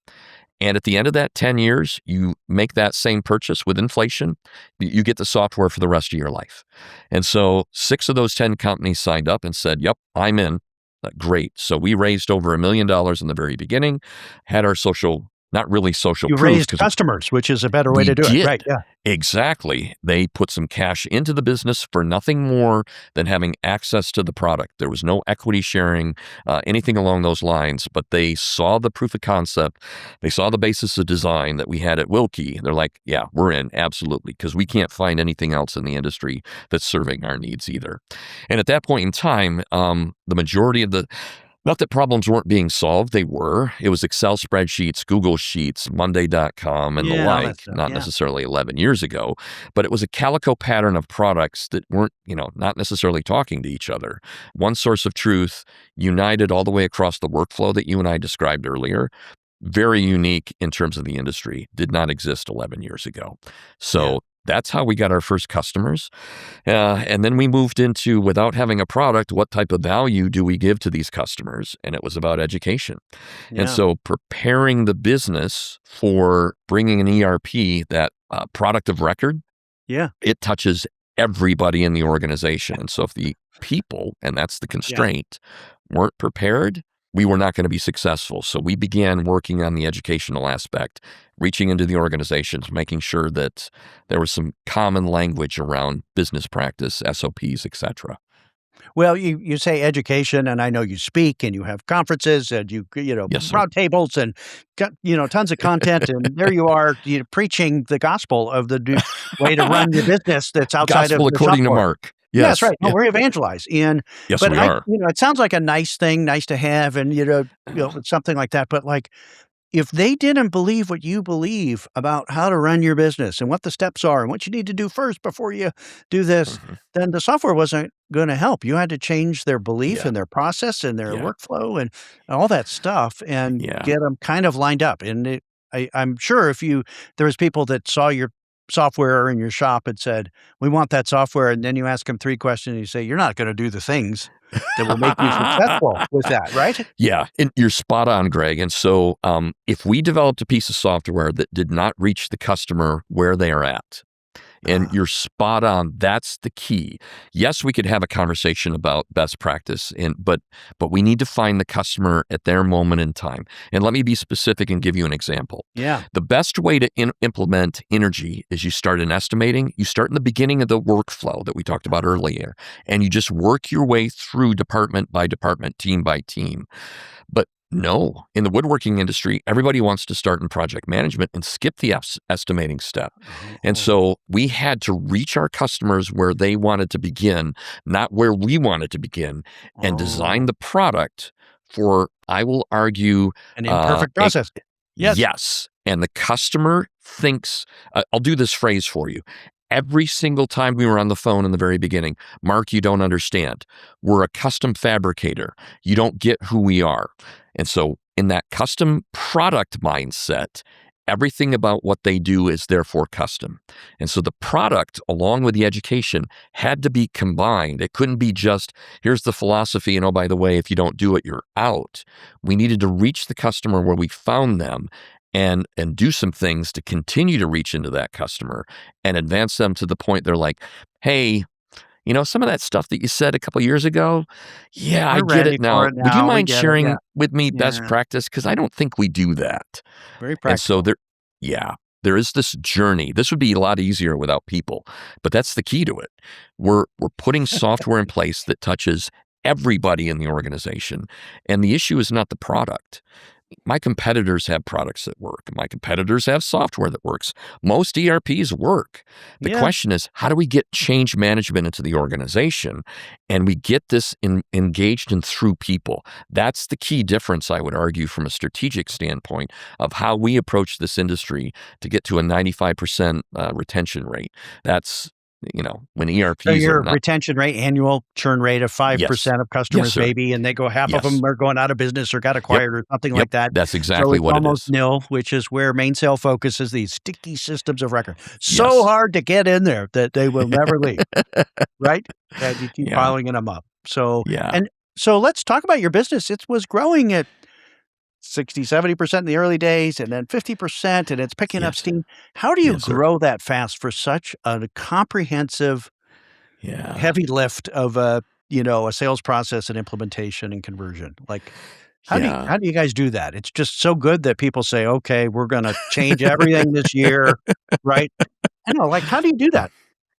And at the end of that 10 years, you make that same purchase with inflation, you get the software for the rest of your life. And so 6 of those 10 companies signed up and said, yep, I'm in. Great. So we raised over $1 million in the very beginning, had our not really social You proof raised because customers, which is a better way we to do it, right, did. yeah. Exactly. They put some cash into the business for nothing more than having access to the product. There was no equity sharing, anything along those lines, but they saw the proof of concept. They saw the basis of design that we had at Wilkie. They're like, yeah, we're in, absolutely, because we can't find anything else in the industry that's serving our needs either. And at that point in time, the majority of not that problems weren't being solved, they were. It was Excel spreadsheets, Google Sheets, Monday.com, and the Yeah, all that like, stuff, not yeah. necessarily 11 years ago, but it was a calico pattern of products that weren't, not necessarily talking to each other. One source of truth, united all the way across the workflow that you and I described earlier. Very unique in terms of the industry, did not exist 11 years ago. Yeah, So that's how we got our first customers. And then we moved into, without having a product, what type of value do we give to these customers? And it was about education. And yeah, so preparing the business for bringing an ERP, that product of record, yeah, it touches everybody in the organization. And so if the people, and that's the yeah. constraint, weren't prepared, we were not going to be successful. So we began working on the educational aspect, reaching into the organizations, making sure that there was some common language around business practice, SOPs, etc. Well, you say education, and I know you speak, and you have conferences, and Yes, sir. round tables, and got, tons of content, and there you are, preaching the gospel of the way to run your business that's outside of Gospel the according to software. Mark. Yes, Yes. right. No, Yeah. we evangelize, Yes, but we are. it sounds like a nice thing, nice to have, and it's something like that. But, like, if they didn't believe what you believe about how to run your business and what the steps are and what you need to do first before you do this, Mhm. then the software wasn't going to help. You had to change their belief Yeah. and their process and their Yeah. workflow and all that stuff and Yeah. get them kind of lined up. And I'm sure there was people that saw your software in your shop and said, "We want that software," and then you ask them 3 questions and you say, "You're not going to do the things that will make you successful with that," right? Yeah, and you're spot on, Greg. And so, if we developed a piece of software that did not reach the customer where they are at, and Ah, you're spot on. That's the key. Yes, we could have a conversation about best practice, but we need to find the customer at their moment in time. And let me be specific and give you an example. yeah. The best way to implement energy is you start in estimating. You start in the beginning of the workflow that we talked about earlier, and you just work your way through department by department, team by team. But no, in the woodworking industry, everybody wants to start in project management and skip the estimating step. And Oh, so we had to reach our customers where they wanted to begin, not where we wanted to begin, and design oh, the product for, I will argue, an imperfect a process. Yes. yes. And the customer thinks, I'll do this phrase for you. Every single time we were on the phone in the very beginning, Mark, you don't understand. We're a custom fabricator. You don't get who we are. And so, in that custom product mindset, everything about what they do is therefore custom. And so, the product, along with the education, had to be combined. It couldn't be just, here's the philosophy, and oh, by the way, if you don't do it, you're out. We needed to reach the customer where we found them and do some things to continue to reach into that customer and advance them to the point they're like, hey, some of that stuff that you said a couple years ago, yeah, I We're get ready it for now. it Would you now. We mind get it. Yeah. sharing with me best Yeah. practice? Because I don't think we do that. Very And so practical. yeah, there is this journey. This would be a lot easier without people, but that's the key to it. We're putting software in place that touches everybody in the organization. And the issue is not the product. My competitors have products that work. My competitors have software that works. Most ERPs work. The Yeah. question is, how do we get change management into the organization? And we get this engaged and through people. That's the key difference, I would argue, from a strategic standpoint of how we approach this industry to get to a 95% retention rate. That's, when So ERPs are your not, retention rate, annual churn rate of yes, 5% of yes, customers sir, maybe, and they go half of yes, them are going out of business or got yep, acquired or something yep, like that. that's So exactly it's what it almost is. nil, which is where Mainsail focuses these sticky systems of record. So Yes. hard to get in there that they will never leave, right? And you keep Yeah. piling them up. So Yeah. and so let's talk about your business. It was growing at 60, 70% in the early days and then 50% and it's picking up Yes. steam. How do you Yes, sir. grow that fast for such a comprehensive Yeah. heavy lift of a sales process and implementation and conversion? Like, Yeah. how do you guys do that? It's just so good that people say, "Okay, we're gonna change everything this year," right? I know, like, how do you do that?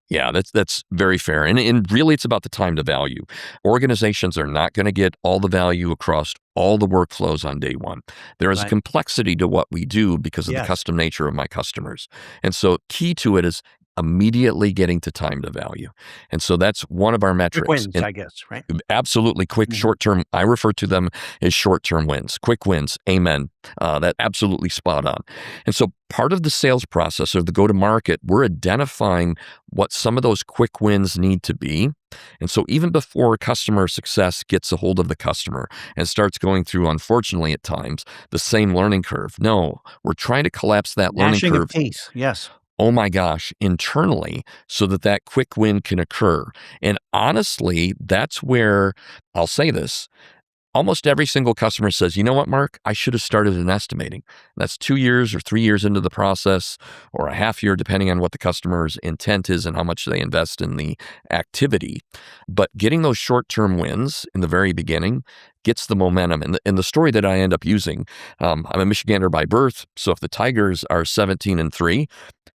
Yeah, that's very fair. And really it's about the time to value. Organizations are not going to get all the value across all the workflows on day one. There is a Right. complexity to what we do because of the Yes. custom nature of my customers. And so key to it is immediately getting to time to value. And so that's one of our Quick metrics. wins, I guess, right? Absolutely quick Mhm. short term. I refer to them as short term wins, quick wins. Amen. That absolutely spot on. And so part of the sales process or the go to market, we're identifying what some of those quick wins need to be. And so even before customer success gets a hold of the customer and starts going through, unfortunately at times, the same learning curve. No, we're trying to collapse that learning Gnashing of curve, teeth, yes. oh my gosh, internally so that that quick win can occur. And honestly, that's where I'll say this. Almost every single customer says, you know what, Mark, I should have started in estimating. That's 2 years or 3 years into the process or a half year, depending on what the customer's intent is and how much they invest in the activity. But getting those short-term wins in the very beginning gets the momentum. And the story that I end up using, I'm a Michigander by birth. So if the Tigers are 17-3,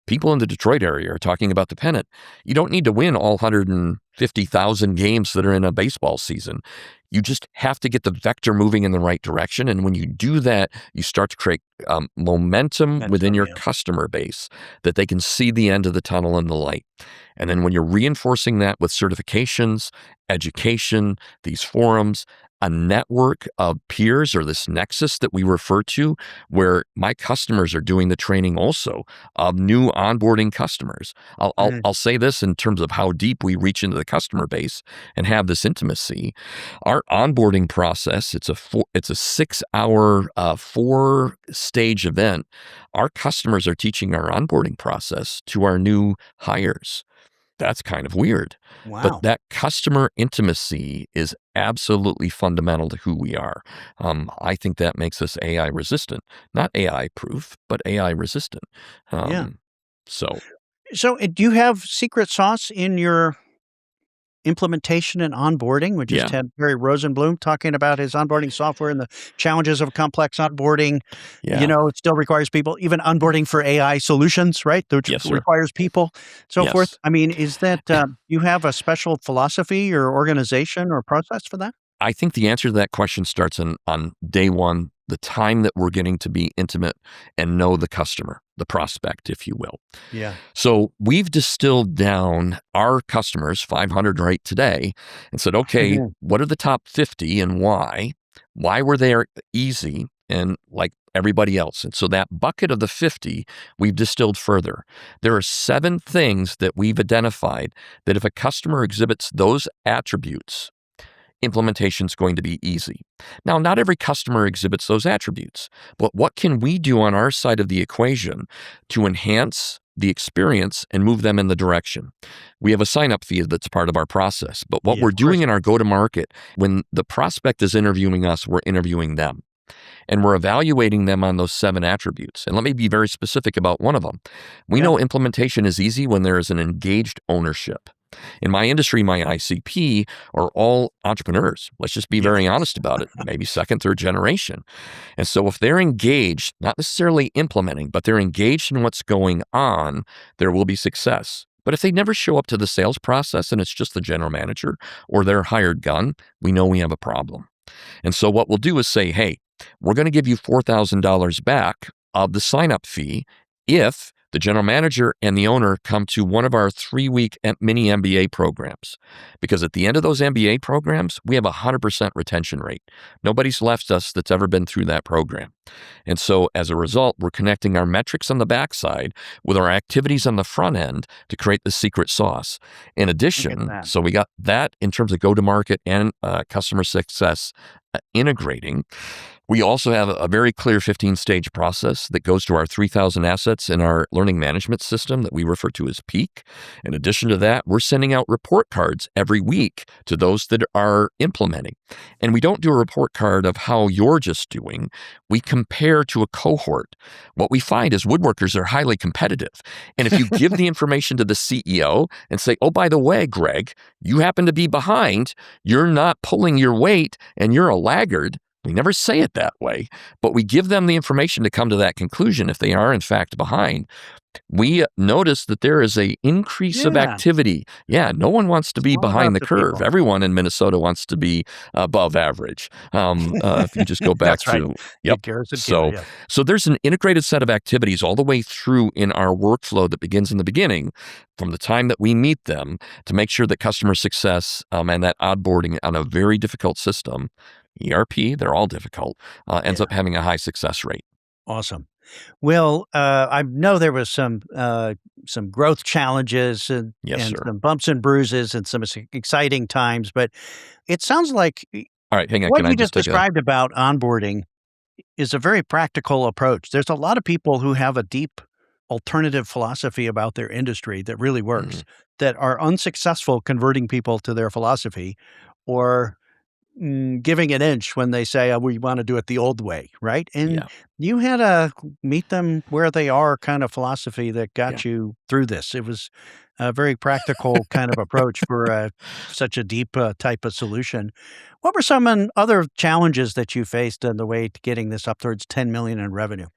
people in the Detroit area are talking about the pennant. You don't need to win all 150,000 games that are in a baseball season. You just have to get the vector moving in the right direction. And when you do that, you start to create momentum That's within so, your yeah. customer base that they can see the end of the tunnel and the light. And then when you're reinforcing that with certifications, education, these forums, a network of peers, or this nexus that we refer to, where my customers are doing the training also of new onboarding customers. I'll say this in terms of how deep we reach into the customer base and have this intimacy. Our onboarding process, it's a 6-hour, 4-stage event. Our customers are teaching our onboarding process to our new hires. That's kind of weird. But Wow. that customer intimacy is absolutely fundamental to who we are. I think that makes us AI resistant, not AI proof, but AI resistant. Yeah. So So, do you have secret sauce in your implementation and onboarding? We just yeah, had Barry Rosenblum talking about his onboarding software and the challenges of complex onboarding. yeah, It still requires people, even onboarding for AI solutions, right? Which yes, sir. requires people, so forth. Yes. I mean, is that you have a special philosophy or organization or process for that? I think the answer to that question starts on day one, the time that we're getting to be intimate and know the customer, the prospect, if you will. Yeah. So we've distilled down our customers, 500 right today, and said, okay, Mhm. what are the top 50 and why? Why were they easy and like everybody else? And so that bucket of the 50, we've distilled further. There are 7 things that we've identified that if a customer exhibits those attributes, implementation is going to be easy. Now, not every customer exhibits those attributes, but what can we do on our side of the equation to enhance the experience and move them in the direction? We have a sign-up fee that's part of our process, but what Yeah, we're of course. doing in our go-to-market, when the prospect is interviewing us, we're interviewing them. And we're evaluating them on those 7 attributes. And let me be very specific about one of them. We Yeah. know implementation is easy when there is an engaged ownership. In my industry, my ICP are all entrepreneurs. Let's just be Yeah. very honest about it, maybe second, third generation. And so if they're engaged, not necessarily implementing, but they're engaged in what's going on, there will be success. But if they never show up to the sales process and it's just the general manager or their hired gun, we know we have a problem. And so what we'll do is say, hey, we're going to give you $4,000 back of the sign-up fee if the general manager and the owner come to one of our 3-week mini MBA programs. Because at the end of those MBA programs, we have a 100% retention rate. Nobody's left us that's ever been through that program. And so as a result, we're connecting our metrics on the backside with our activities on the front end to create the secret sauce. In Look at addition, that. so we got that in terms of go-to-market and customer success integrating. We also have a very clear 15-stage process that goes to our 3,000 assets in our learning management system that we refer to as Peak. In addition to that, we're sending out report cards every week to those that are implementing. And we don't do a report card of how you're just doing. We compare to a cohort. What we find is woodworkers are highly competitive. And if you give the information to the CEO and say, oh, by the way, Greg, you happen to be behind, you're not pulling your weight, and you're a laggard. We never say it that way, but we give them the information to come to that conclusion if they are in fact behind. We notice that there is an increase of Yeah. activity. Yeah, no one wants to It's be all behind about the the curve. people. Everyone in Minnesota wants to be above average. If you just go back That's right. to, yep. Big Garrison Keeler, So, yeah. so there's an integrated set of activities all the way through in our workflow that begins in the beginning, from the time that we meet them, to make sure that customer success and that onboarding on a very difficult system, ERP, they're all difficult, ends Yeah. up having a high success rate. Awesome. Well, I know there was some growth challenges Yes, and sir. some bumps and bruises and some exciting times, but it sounds like All right, hang on. what Can I you just just take a? described about onboarding is a very practical approach. There's a lot of people who have a deep alternative philosophy about their industry that really Mm, works, that are unsuccessful converting people to their philosophy, or giving an inch when they say, "We wanna do it the old way," right? And yeah, you had a meet them where they are kind of philosophy that yeah. got you through this. It was a very practical kind of approach for, such a deep, type of solution. What were some other challenges that you faced on the way to getting this up towards 10,000,000 in revenue?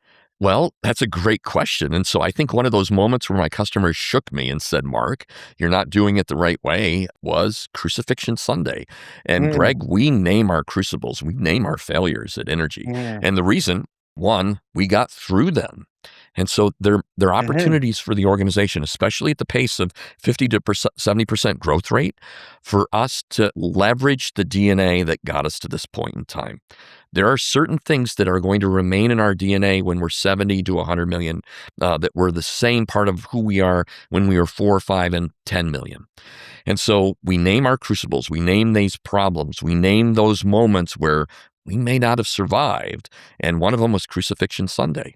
Well, that's a great question. And so I think one of those moments where my customers shook me and said, Mark, you're not doing it the right way, was Crucifixion Sunday. And Mm, Greg, we name our crucibles, we name our failures at Energy. mm, And the reason, one, we got through them. And so there are Hey. opportunities for the organization, especially at the pace of 50 to 70% growth rate, for us to leverage the DNA that got us to this point in time. There are certain things that are going to remain in our DNA when we're 70 to 100 million, that were the same part of who we are when we were 4, 5, and 10 million. And so we name our crucibles, we name these problems, we name those moments where we may not have survived. And one of them was Crucifixion Sunday.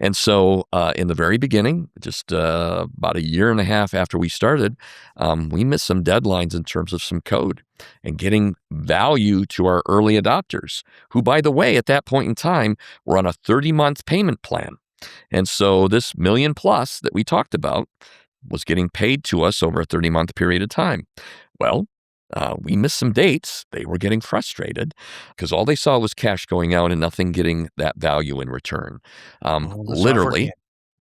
And so in the very beginning, just about a year and a half after we started, we missed some deadlines in terms of some code and getting value to our early adopters, who, by the way, at that point in time, were on a 30-month payment plan. And so this million plus that we talked about was getting paid to us over a 30-month period of time. Well, we missed some dates. They were getting frustrated because all they saw was cash going out and nothing getting that value in return. Literally,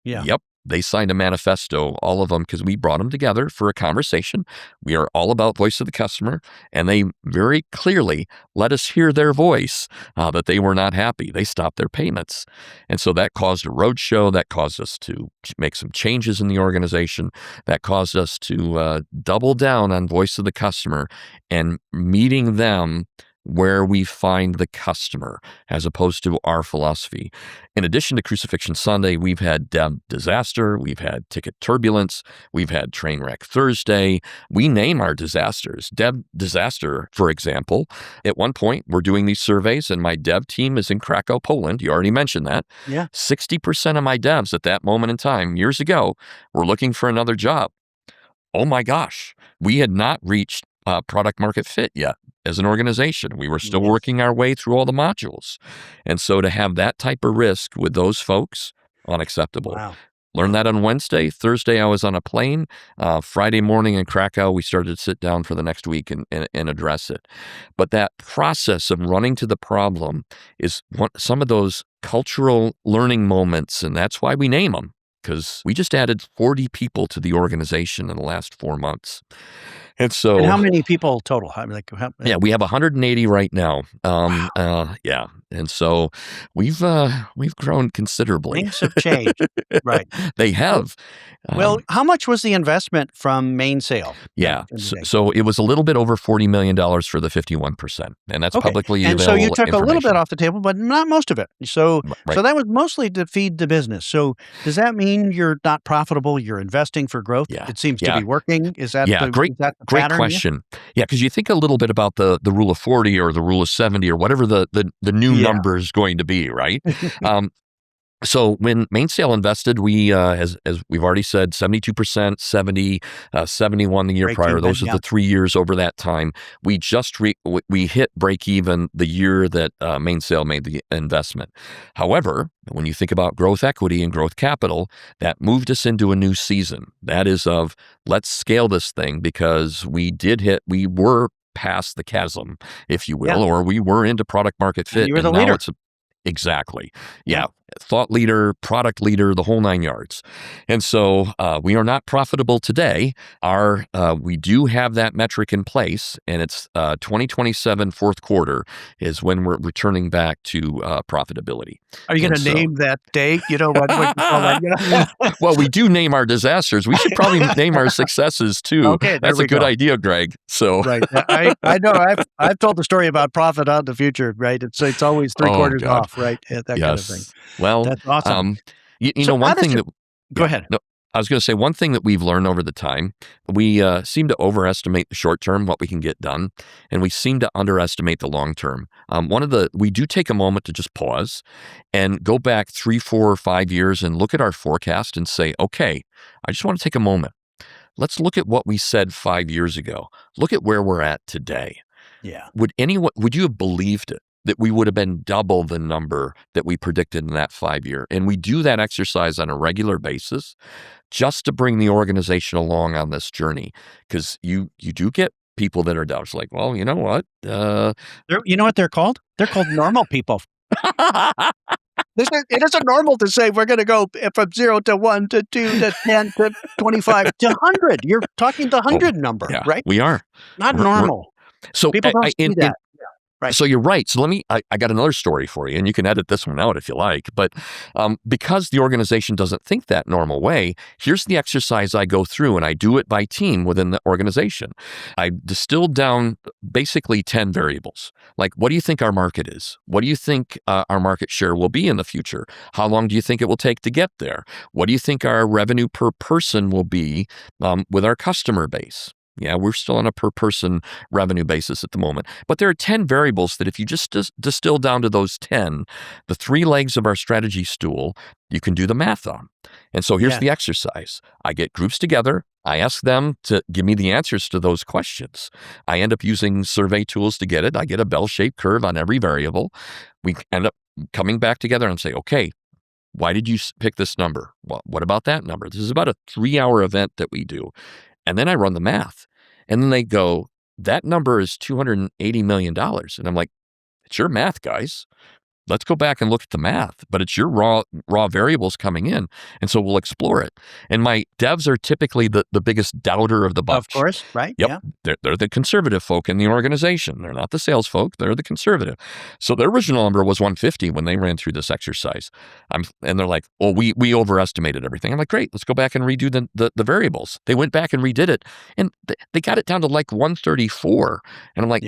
yeah. Yep. They signed a manifesto, all of them, because we brought them together for a conversation. We are all about voice of the customer, and they very clearly let us hear their voice, that they were not happy. They stopped their payments. And so that caused a roadshow. That caused us to make some changes in the organization. That caused us to double down on voice of the customer and meeting them where we find the customer as opposed to our philosophy. In addition to Crucifixion Sunday, we've had Dev Disaster, we've had Ticket Turbulence, we've had Trainwreck Thursday. We name our disasters. Dev Disaster, for example, at one point we're doing these surveys and my dev team is in Krakow, Poland. You already mentioned that. Yeah. 60% of my devs at that moment in time, years ago, were looking for another job. Oh my gosh, we had not reached product market fit yet. As an organization, we were still working our way through all the modules. And so to have that type of risk with those folks, unacceptable. Wow. Learned that on Wednesday. Thursday, I was on a plane. Friday morning in Krakow, we started to sit down for the next week and address it. But that process of running to the problem is some of those cultural learning moments, and that's why we name them, because we just added 40 people to the organization in the last 4 months. And so, and how many people total? Yeah, we have 180 right now. Wow. Yeah, and so we've grown considerably. Things have changed, right? They have. Well, how much was the investment from Mainsail? Yeah, so it was a little bit over $40 million for the 51%, and that's publicly and available so you took a little bit information. off the table, but not most of it. So Right. so that was mostly to feed the business. So does that mean you're not profitable? You're investing for growth? Yeah. It seems to be working. Is that Great pattern? question. Yeah, because you think a little bit about the rule of 40 or the rule of 70 or whatever the new number is going to be, right? So when Mainsail invested, we, as we've already said, 72%, 70, 71 the year Break prior. even, Those are the 3 years over that time. We just we hit break even the year that Mainsail made the investment. However, when you think about growth equity and growth capital, that moved us into a new season. That is of, let's scale this thing, because we were past the chasm, if you will, or we were into product market fit. You were the now leader. Exactly. Yeah. Thought leader, product leader, the whole 9 yards. And so we are not profitable today. We do have that metric in place, and it's 2027 fourth quarter is when we're returning back to profitability. Are you going to name that date? You know what you call that? Well, we do name our disasters. We should probably name our successes too. Okay, that's a good idea, Greg. So right, I know. I've told the story about profit on the future. Right, it's always 3 quarters off. Right, that kind of thing. Well, that's awesome. You know, one thing that go ahead. No, I was going to say one thing that we've learned over the time. We seem to overestimate the short term, what we can get done, and we seem to underestimate the long term. We do take a moment to just pause and go back 3, 4, or 5 years and look at our forecast and say, okay, I just want to take a moment. Let's look at what we said 5 years ago. Look at where we're at today. Yeah. Would you have believed it, that we would have been double the number that we predicted in that 5 year? And we do that exercise on a regular basis just to bring the organization along on this journey. Because you do get people that are doubters, like, well, you know what? You know what they're called? They're called normal people. It isn't normal to say we're going to go from 0 to 1 to 2 to 10 to 25 to 100. You're talking the 100 number, right? We are. Not normal. So people don't see that. Right. So you're right. So I got another story for you, and you can edit this one out if you like. But because the organization doesn't think that normal way, here's the exercise I go through, and I do it by team within the organization. I distilled down basically 10 variables. Like, what do you think our market is? What do you think our market share will be in the future? How long do you think it will take to get there? What do you think our revenue per person will be with our customer base? Yeah, we're still on a per person revenue basis at the moment. But there are 10 variables that if you just distill down to those 10, the 3 legs of our strategy stool, you can do the math on. And so here's the exercise. I get groups together. I ask them to give me the answers to those questions. I end up using survey tools to get it. I get a bell-shaped curve on every variable. We end up coming back together and say, okay, why did you pick this number? Well, what about that number? This is about a 3-hour event that we do. And then I run the math. And then they go, that number is $280 million. And I'm like, it's your math, guys. Let's go back and look at the math, but it's your raw variables coming in. And so we'll explore it. And my devs are typically the biggest doubter of the bunch. Of course, right? Yep. Yeah. They're the conservative folk in the organization. They're not the sales folk. They're the conservative. So their original number was 150 when they ran through this exercise. And they're like, well, we overestimated everything. I'm like, great, let's go back and redo the variables. They went back and redid it, and they got it down to like 134. And I'm like,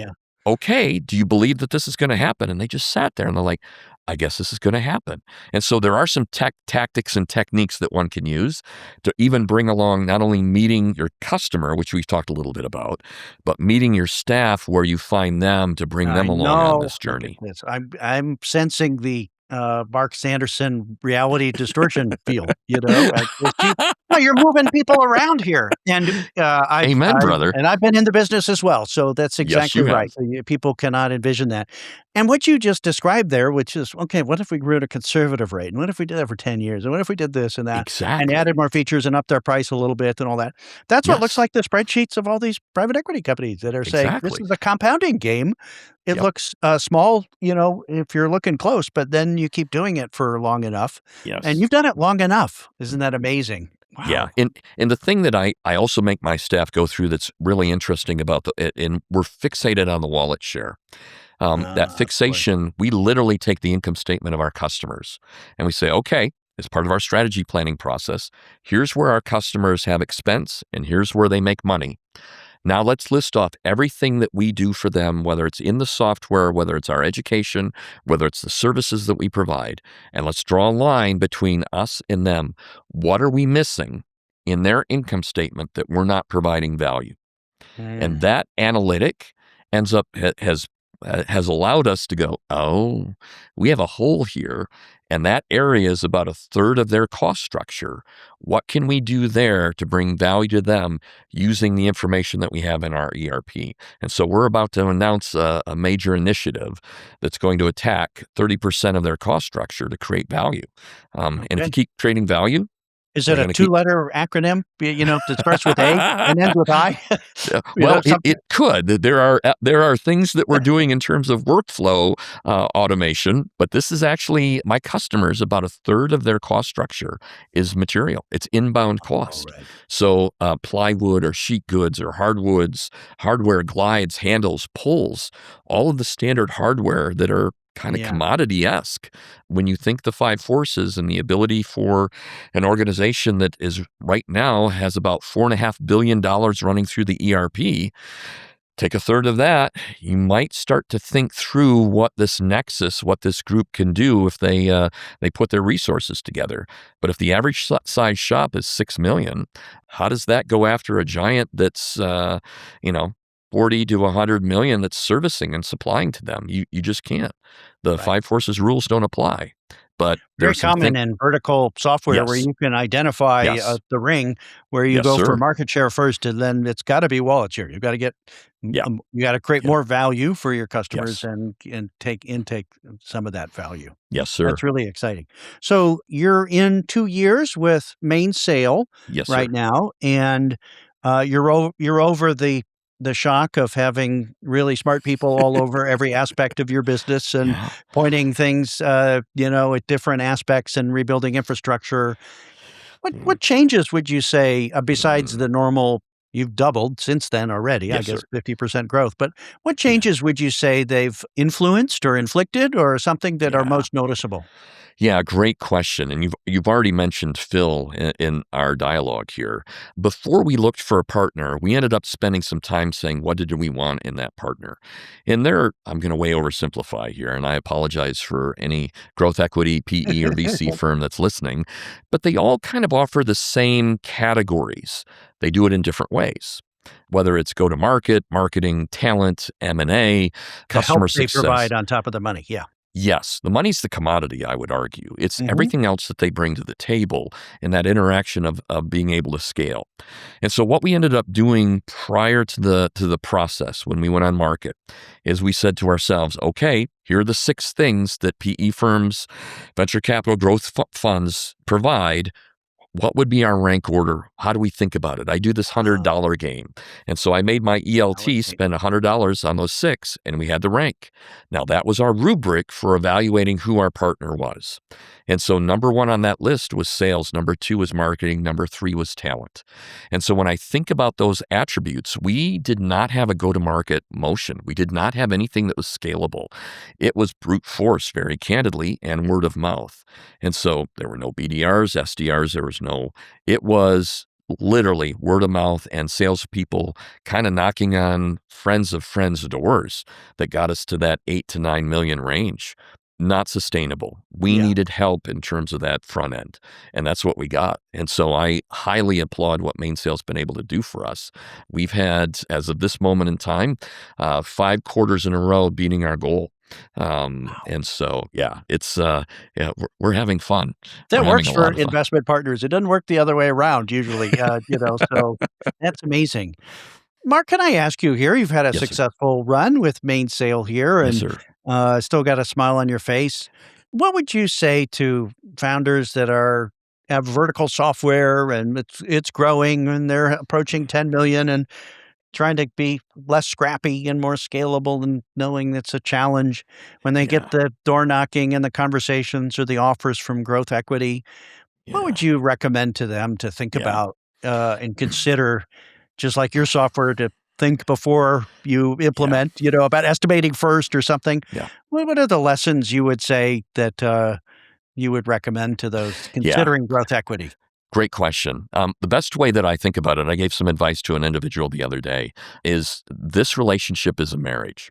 okay, do you believe that this is going to happen? And they just sat there and they're like, I guess this is going to happen. And so there are some tactics and techniques that one can use to even bring along not only meeting your customer, which we've talked a little bit about, but meeting your staff where you find them to bring them along on this journey. I'm sensing the Marc Sanderson reality distortion feel, you're moving people around here. And Amen, brother. And I've been in the business as well. So that's exactly right. People cannot envision that. And what you just described there, which is, okay, what if we grew at a conservative rate? And what if we did that for 10 years? And what if we did this and that? Exactly. And added more features and upped our price a little bit and all that? That's what looks like the spreadsheets of all these private equity companies that are saying, this is a compounding game. It looks small, if you're looking close, but then you keep doing it for long enough. Yes. And you've done it long enough. Isn't that amazing? Wow. Yeah. And the thing that I also make my staff go through that's really interesting about and we're fixated on the wallet share. That fixation, we literally take the income statement of our customers and we say, okay, as part of our strategy planning process, here's where our customers have expense and here's where they make money. Now let's list off everything that we do for them, whether it's in the software, whether it's our education, whether it's the services that we provide, and let's draw a line between us and them. What are we missing in their income statement that we're not providing value? And that analytic has allowed us to go, oh, we have a hole here, and that area is about 1/3 of their cost structure. What can we do there to bring value to them using the information that we have in our ERP? And so we're about to announce a major initiative that's going to attack 30% of their cost structure to create value. And if you keep creating value, is it a 2-letter acronym, that starts with A and ends with I? Well, it could. There are things that we're doing in terms of workflow automation, but this is actually my customers, about 1/3 of their cost structure is material. It's inbound cost. Right. So plywood or sheet goods or hardwoods, hardware, glides, handles, pulls, all of the standard hardware that are kind of commodity-esque. When you think the 5 forces and the ability for an organization that is right now has about $4.5 billion running through the ERP, take 1/3 of that, you might start to think through what this nexus, what this group can do if they put their resources together. But if the average size shop is $6 million, how does that go after a giant that's 40 to 100 million that's servicing and supplying to them? You just can't. The 5 forces rules don't apply. But very common in vertical software where you can identify the ring where you go for market share first, and then it's got to be wallet share. You've got to get, you got to create more value for your customers and take some of that value. Yes, sir. That's really exciting. So you're in 2 years with Mainsail right now, and you're over the shock of having really smart people all over every aspect of your business and pointing things, at different aspects and rebuilding infrastructure. What changes would you say, besides the normal, You've doubled since then already, I Yes, sir. guess 50% growth. But what Yeah. changes would you say they've influenced or inflicted or something that are Yeah. most noticeable? Yeah, great question. And you've already mentioned Phil in our dialogue here. Before we looked for a partner, we ended up spending some time saying, what did we want in that partner? And I'm going to way oversimplify here, and I apologize for any growth equity, PE, or VC firm that's listening, but they all kind of offer the same categories. They do it in different ways. Whether it's go to market, marketing, talent, M&A, The help customer they success. provide on top of the money, yeah. Yes, the money's the commodity, I would argue. It's Mhm. everything else that they bring to the table and that interaction of being able to scale. And so what we ended up doing prior to the process when we went on market is we said to ourselves, okay, here are the 6 things that PE firms, venture capital growth funds provide. What would be our rank order? How do we think about it? I do this Oh, $100 game. And so I made my I would ELT say spend $100 on those 6, and we had to rank. Now, that was our rubric for evaluating who our partner was. And so number 1 on that list was sales. Number 2 was marketing. Number 3 was talent. And so when I think about those attributes, we did not have a go-to-market motion. We did not have anything that was scalable. It was brute force, very candidly, and word of mouth. And so there were no BDRs, SDRs, it was literally word of mouth and salespeople kind of knocking on friends of friends' doors that got us to that 8 to 9 million range. Not sustainable. We yeah. needed help in terms of that front end, and that's what we got. And so I highly applaud what Mainsail's been able to do for us. We've had, as of this moment in time, 5 quarters in a row beating our goal. Wow. And so, yeah, yeah, we're having fun. We're That having works a for lot of fun. investment partners. It doesn't work the other way around usually, so that's amazing. Mark, can I ask you here, you've had a Yes, sir. successful run with Mainsail here Yes, and, sir. still got a smile on your face. What would you say to founders that have vertical software and it's growing and they're approaching 10 million and trying to be less scrappy and more scalable and knowing it's a challenge when they get Yeah, the door knocking and the conversations or the offers from growth equity? What yeah, would you recommend to them to think yeah, about, and consider, just like your software, to think before you yeah, implement, about estimating first or something? yeah, What are the lessons you would say that, you would recommend to those yeah. considering growth equity? Great question. The best way that I think about it, I gave some advice to an individual the other day, is this relationship is a marriage.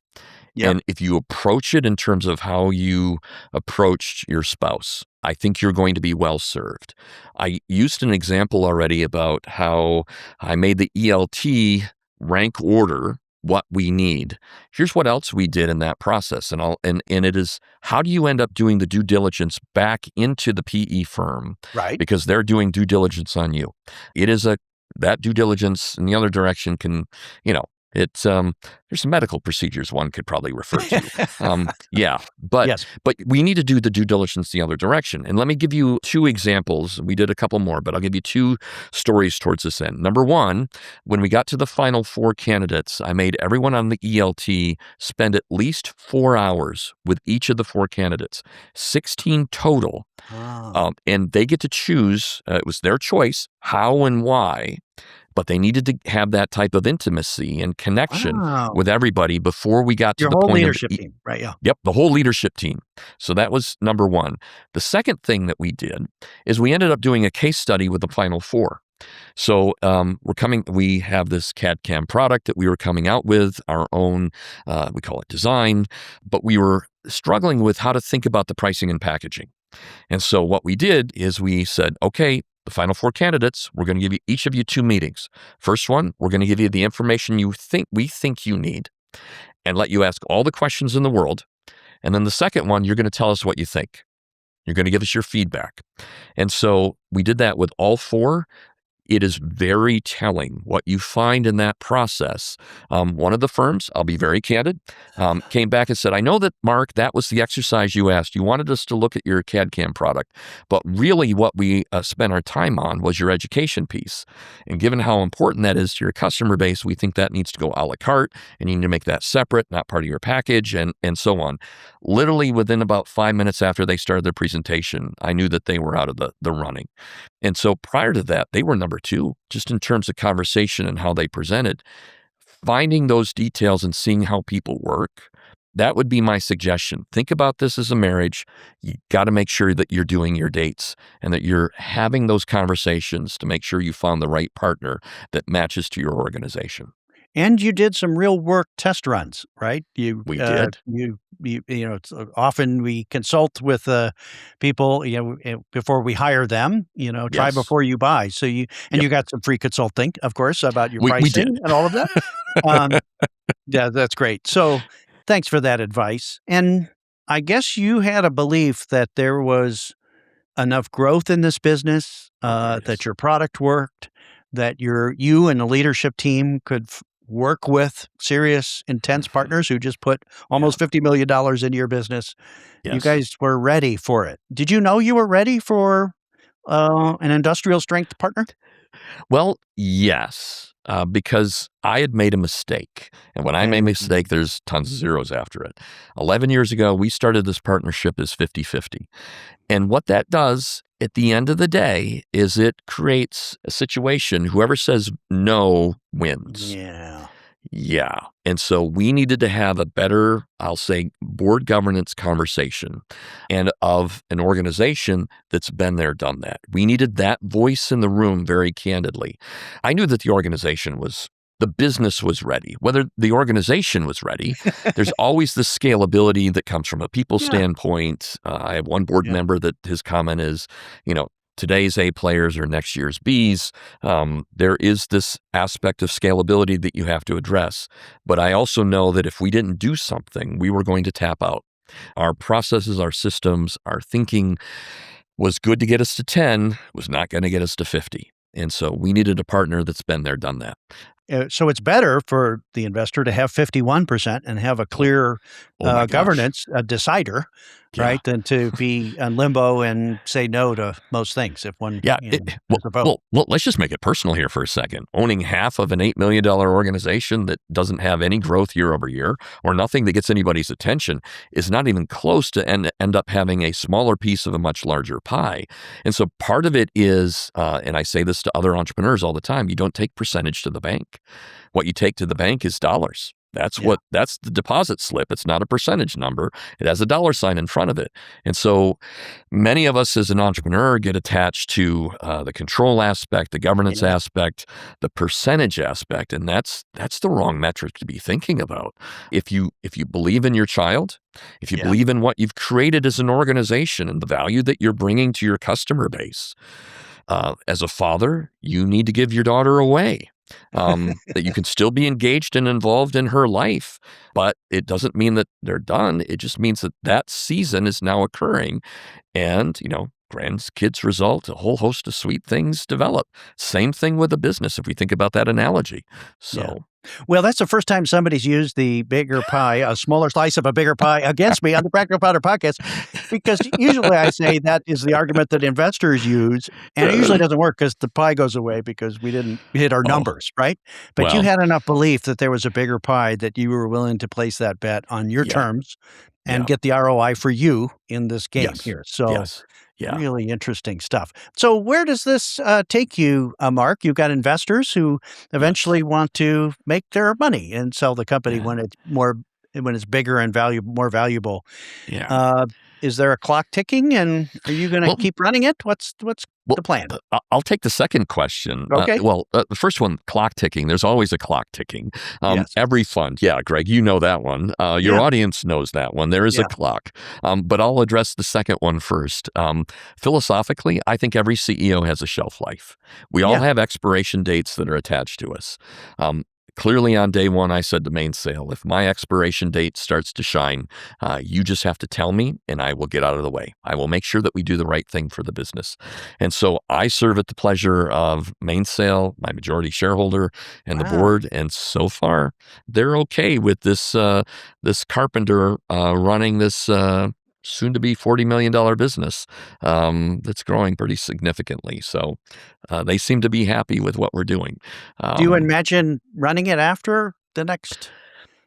Yep. And if you approach it in terms of how you approached your spouse, I think you're going to be well served. I used an example already about how I made the ELT rank order what we need. Here's what else we did in that process. And it is, how do you end up doing the due diligence back into the PE firm Right. because they're doing due diligence on you? It is that due diligence in the other direction can, you know, there's some medical procedures one could probably refer to. Yeah, but Yes. but we need to do the due diligence the other direction. And let me give you 2 examples. We did a couple more, but I'll give you 2 stories towards this end. Number 1, when we got to the final 4 candidates, I made everyone on the ELT spend at least 4 hours with each of the 4 candidates, 16 total. Ah. And they get to choose, it was their choice, how and why, but they needed to have that type of intimacy and connection Wow. with everybody before we got to Your the whole point of leadership team, right, yeah. Yep, the whole leadership team. So that was number 1. The second thing that we did is we ended up doing a case study with the final 4. So we have this CAD/CAM product that we were coming out with, our own, we call it design, but we were struggling with how to think about the pricing and packaging. And so what we did is we said, okay, the final 4 candidates, we're going to give you each of you 2 meetings. First one, we're going to give you the information we think you need and let you ask all the questions in the world. And then the second one, you're going to tell us what you think. You're going to give us your feedback. And so we did that with all 4. It is very telling what you find in that process. One of the firms, I'll be very candid, came back and said, I know that, Mark, that was the exercise you asked. You wanted us to look at your CAD/CAM product, but really what we spent our time on was your education piece. And given how important that is to your customer base, we think that needs to go a la carte, and you need to make that separate, not part of your package, and so on. Literally within about 5 minutes after they started their presentation, I knew that they were out of the running. And so prior to that, they were number too, just in terms of conversation and how they presented. Finding those details and seeing how people work, that would be my suggestion. Think about this as a marriage. You got to make sure that you're doing your dates and that you're having those conversations to make sure you found the right partner that matches to your organization. And you did some real work test runs, right? We did. It's, often we consult with people, before we hire them, try Yes. before you buy. So Yep. you got some free consulting, of course, about your We did. pricing and all of that. Um, yeah, that's great. So thanks for that advice. And I guess you had a belief that there was enough growth in this business, Oh, there it that is. your product worked, that you and the leadership team could work with serious, intense Mhm. partners who just put Yeah. almost $50 million into your business. You Yes. guys were ready for it. Did you know you were ready for an industrial strength partner? Well, yes, because I had made a mistake. And when I made a And mistake, there's tons of zeros after it. 11 years ago, we started this partnership as 50-50. And what that does at the end of the day is it creates a situation, whoever says no wins. yeah, Yeah. And so we needed to have a better, I'll say, board governance conversation and of an organization that's been there, done that. We needed that voice in the room very candidly. I knew that the business was ready. Whether the organization was ready, there's always the scalability that comes from a people yeah, standpoint. I have one board yeah, member that his comment is, you know, today's A players are next year's Bs. There is this aspect of scalability that you have to address. But I also know that if we didn't do something, we were going to tap out. Our processes, our systems, our thinking was good to get us to 10, was not going to get us to 50. And so we needed a partner that's been there, done that. So it's better for the investor to have 51% and have a Oh, clear oh my gosh. governance, a decider, Yeah. right, than to be in limbo and say no to most things if one, Yeah. there's a vote. Let's just make it personal here for a second. Owning half of an $8 million organization that doesn't have any growth year over year or nothing that gets anybody's attention is not even close to end up having a smaller piece of a much larger pie. And so part of it is, and I say this to other entrepreneurs all the time, you don't take percentage to the bank. What you take to the bank is dollars. Yeah, That's the deposit slip. It's not a percentage number. It has a dollar sign in front of it. And so many of us as an entrepreneur get attached to the control aspect, the governance yeah, aspect, the percentage aspect, and that's the wrong metric to be thinking about. If you believe in your child, if you yeah, believe in what you've created as an organization and the value that you're bringing to your customer base, as a father, you need to give your daughter away. That you can still be engaged and involved in her life, but it doesn't mean that they're done. It just means that that season is now occurring. And, grandkids result, a whole host of sweet things develop. Same thing with a business, if we think about that analogy. yeah. So, Well, that's the first time somebody's used the bigger pie, a smaller slice of a bigger pie against me on the Practical Powder podcast, because usually I say that is the argument that investors use, and it usually doesn't work because the pie goes away because we didn't hit our oh, numbers, right? But you well, had enough belief that there was a bigger pie that you were willing to place that bet on your yeah, terms and yeah, get the ROI for you in this game yes, here. So yes, yeah, really interesting stuff. So where does this take you, Mark? You've got investors who yes, eventually want to make their money and sell the company yeah, when it's bigger and more valuable. yeah. Uh, is there a clock ticking, and are you going to Well, keep running it? What's Well, the plan? I'll take the second question. Okay. The first one, clock ticking. There's always a clock ticking. Yes. Every fund, yeah, Greg, you know that one. Your Yeah. audience knows that one. There is a Yeah. clock. But I'll address the second one first. Philosophically, I think every CEO has a shelf life. We all Yeah. have expiration dates that are attached to us. Clearly, on day one, I said to Mainsail, if my expiration date starts to shine, you just have to tell me and I will get out of the way. I will make sure that we do the right thing for the business. And so I serve at the pleasure of Mainsail, my majority shareholder, and the Wow. board. And so far, they're okay with this carpenter running this soon to be $40 million business that's growing pretty significantly. So they seem to be happy with what we're doing. Do you Um, imagine running it after the next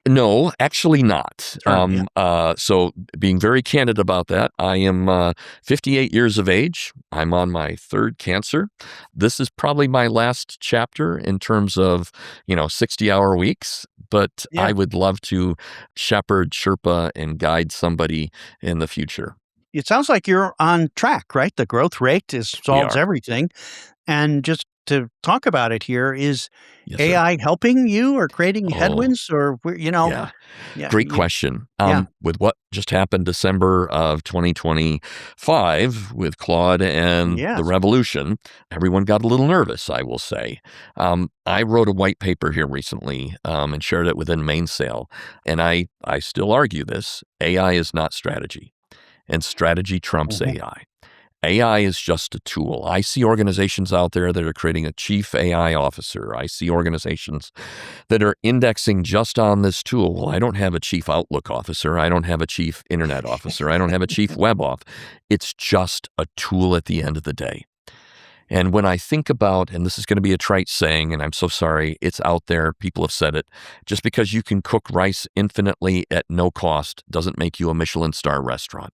No, actually not. Term, yeah. So being very candid about that, I am 58 years of age. I'm on my third cancer. This is probably my last chapter in terms of, 60-hour weeks, but Yeah. I would love to shepherd, Sherpa, and guide somebody in the future. It sounds like you're on track, right? The growth rate We solves are. everything. And just to talk about it here, is Yes, sir. AI helping you or creating Oh, headwinds or yeah. yeah, Great question. yeah. With what just happened December of 2025 with Claude and the Yes. revolution, everyone got a little nervous, I will say. I wrote a white paper here recently and shared it within Mainsail, and I still argue this. AI is not strategy, and strategy trumps Mhm. AI. AI is just a tool. I see organizations out there that are creating a chief AI officer. I see organizations that are indexing just on this tool. Well, I don't have a chief Outlook officer. I don't have a chief internet officer. I don't have a chief web off. It's just a tool at the end of the day. And when I think about, and this is going to be a trite saying, and I'm so sorry, it's out there, people have said it, just because you can cook rice infinitely at no cost doesn't make you a Michelin star restaurant.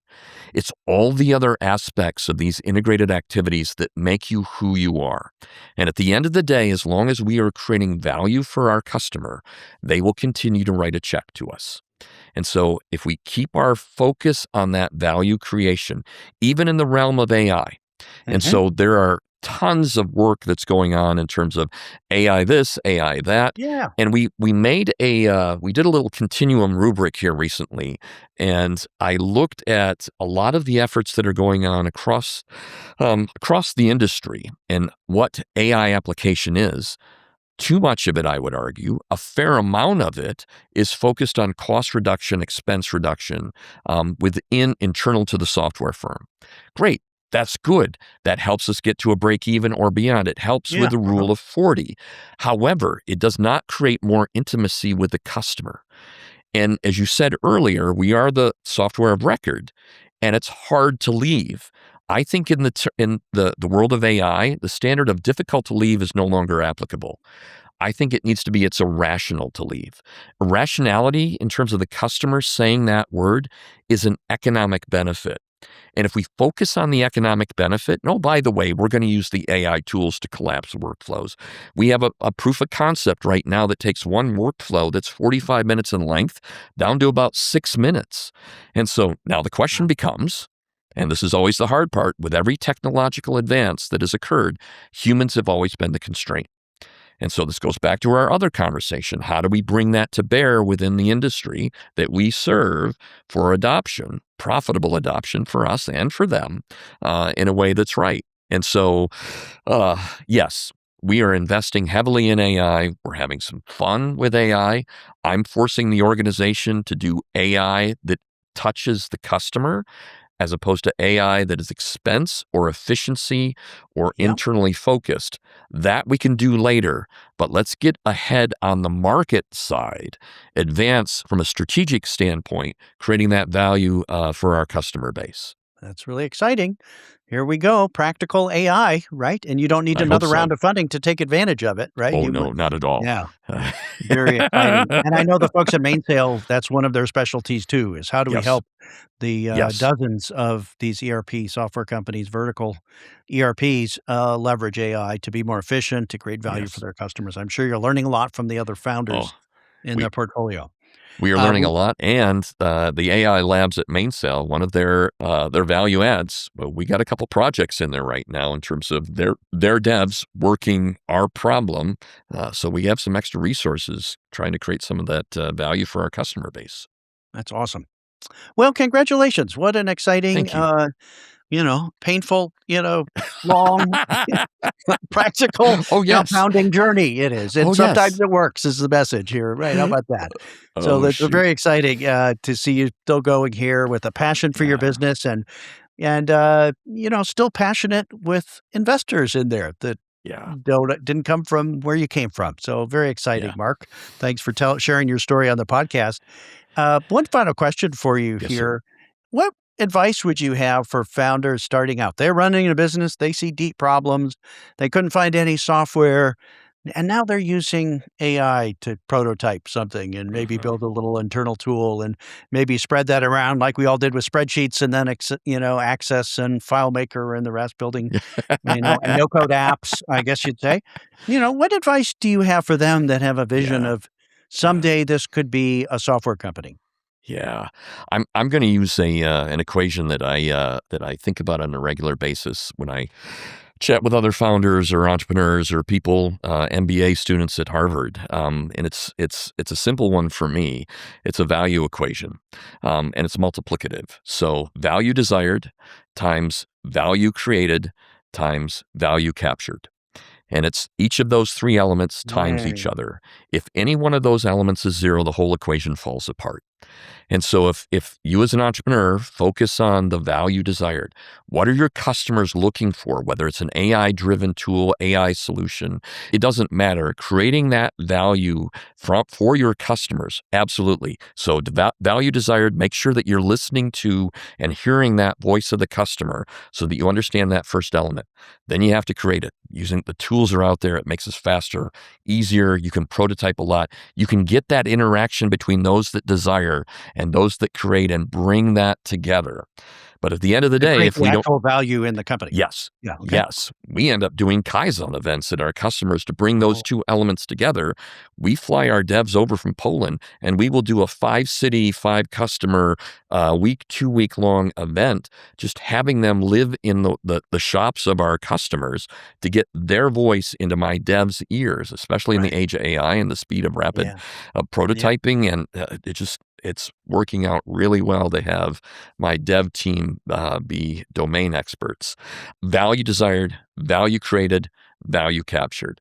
It's all the other aspects of these integrated activities that make you who you are. And at the end of the day, as long as we are creating value for our customer, they will continue to write a check to us. And so if we keep our focus on that value creation, even in the realm of AI, and Mhm. so there are tons of work that's going on in terms of AI this, AI that. Yeah. And we made we did a little continuum rubric here recently, and I looked at a lot of the efforts that are going on across the industry and what AI application is. Too much of it, I would argue, a fair amount of it is focused on cost reduction, expense reduction within internal to the software firm. Great. That's good. That helps us get to a break even or beyond. It helps with Yeah. the Uh-huh. rule of 40. However, it does not create more intimacy with the customer. And as you said earlier, we are the software of record, and it's hard to leave. I think in the world of AI, the standard of difficult to leave is no longer applicable. I think it needs to be it's irrational to leave. Irrationality in terms of the customer saying that word is an economic benefit. And if we focus on the economic benefit, no, by the way, we're going to use the AI tools to collapse workflows. We have a proof of concept right now that takes one workflow that's 45 minutes in length down to about 6 minutes. And so now the question becomes, and this is always the hard part, with every technological advance that has occurred, humans have always been the constraint. And so this goes back to our other conversation. How do we bring that to bear within the industry that we serve for adoption, profitable adoption for us and for them in a way that's right? And so, yes, we are investing heavily in AI. We're having some fun with AI. I'm forcing the organization to do AI that touches the customer as opposed to AI that is expense or efficiency or Yeah. internally focused. That we can do later, but let's get ahead on the market side, advance from a strategic standpoint, creating that value for our customer base. That's really exciting. Here we go. Practical AI, right? And you don't need I hope another so. round of funding to take advantage of it, right? Oh, no, not at all. Yeah. Very exciting. And I know the folks at Mainsail, that's one of their specialties too, is how do we Yes, help the yes, dozens of these ERP software companies, vertical ERPs, leverage AI to be more efficient, to create value for yes. their customers. I'm sure you're learning a lot from the other Oh, founders in we their portfolio. We are learning a W lot, and the AI labs at Mainsail, one of their value adds. Well, we got a couple projects in there right now in terms of their devs working our problem. So we have some extra resources trying to create some of that value for our customer base. That's awesome. Well, congratulations. What an exciting, Thank you. painful, long, practical, Oh yes. compounding journey it is, and Oh sometimes yes. it works is the message here, right? How about that? So Oh that's shoot. very exciting, to see you still going here with a passion for your Yeah. business and, still passionate with investors in there that Yeah. didn't come from where you came from. So very exciting, Yeah. Mark. Thanks for sharing your story on the podcast. One final question for you Yes, sir. here. What advice would you have for founders starting out? They're running a business, they see deep problems, they couldn't find any software. And now they're using AI to prototype something and maybe Mhm. build a little internal tool and maybe spread that around like we all did with spreadsheets and then, Access and FileMaker and the rest building, and no-code apps, I guess you'd say. What advice do you have for them that have a vision Yeah, of yeah. someday this could be a software company? Yeah, I'm going to use an equation that I think about on a regular basis when I chat with other founders or entrepreneurs or people, MBA students at Harvard, and it's a simple one for me. It's a value equation, and it's multiplicative. So value desired times value created times value captured. And it's each of those three elements times each Right. other. If any one of those elements is zero, the whole equation falls apart. And so if you as an entrepreneur focus on the value desired, what are your customers looking for? Whether it's an AI driven tool, AI solution, it doesn't matter. Creating that value for your customers, absolutely. So value desired, make sure that you're listening to and hearing that voice of the customer so that you understand that first element. Then you have to create it. Using the tools are out there, it makes us faster, easier. You can prototype a lot. You can get that interaction between those that desire and those that create and bring that together. But at the end of the To day, create if the we don't, actual value in the company. yes, Yeah, okay. yes, we end up doing Kaizen events at our customers to bring those Oh, two elements together. We fly our devs over from Poland and we will do a 5-city, 5-customer, week, 2-week long event, just having them live in the shops of our customers to get their voice into my devs' ears, especially in the right. age of AI and the speed of rapid Yeah. Yeah. prototyping. And it's working out really well to have my dev team be domain experts. Value desired, value created, value captured.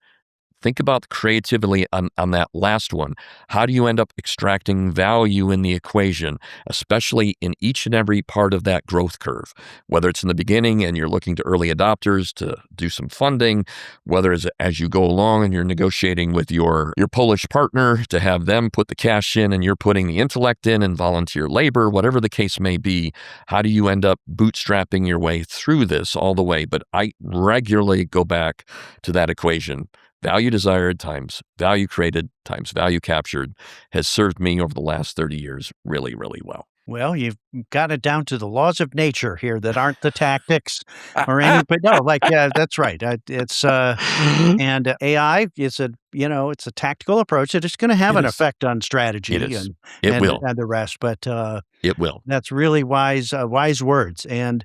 Think about creatively on that last one. How do you end up extracting value in the equation, especially in each and every part of that growth curve? Whether it's in the beginning and you're looking to early adopters to do some funding, whether it's as you go along and you're negotiating with your Polish partner to have them put the cash in and you're putting the intellect in and volunteer labor, whatever the case may be, how do you end up bootstrapping your way through this all the way? But I regularly go back to that equation. Value desired times value created times value captured has served me over the last 30 years really, really well. Well, you've got it down to the laws of nature here that aren't the tactics or any but no, like, yeah, that's right. AI is it's a tactical approach that is gonna have It an is. effect on It strategy is. and It and will. and the rest, but, It will. that's really wise words, and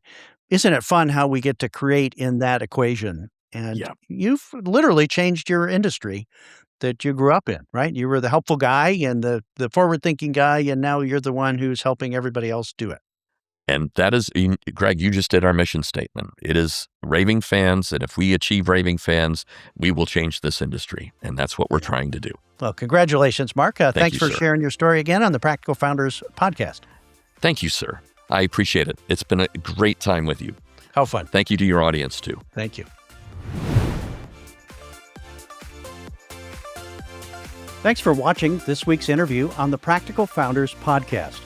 isn't it fun how we get to create in that equation? And Yeah. you've literally changed your industry that you grew up in, right? You were the helpful guy and the forward-thinking guy, and now you're the one who's helping everybody else do it. And that is, Greg, you just did our mission statement. It is raving fans. And if we achieve raving fans, we will change this industry. And that's what we're Yeah. trying to do. Well, congratulations, Mark. Thank Thanks you, for sir. sharing your story again on the Practical Founders podcast. Thank you, sir. I appreciate it. It's been a great time with you. How fun. Thank you to your audience, too. Thank you. Thanks for watching this week's interview on the Practical Founders podcast.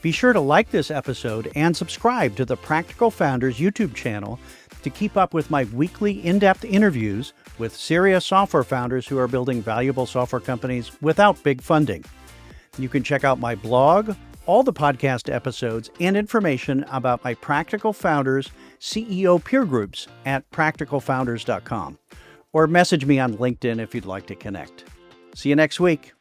Be sure to like this episode and subscribe to the Practical Founders YouTube channel to keep up with my weekly in-depth interviews with serious software founders who are building valuable software companies without big funding. You can check out my blog, all the podcast episodes, and information about my Practical Founders CEO peer groups at practicalfounders.com, or message me on LinkedIn if you'd like to connect. See you next week.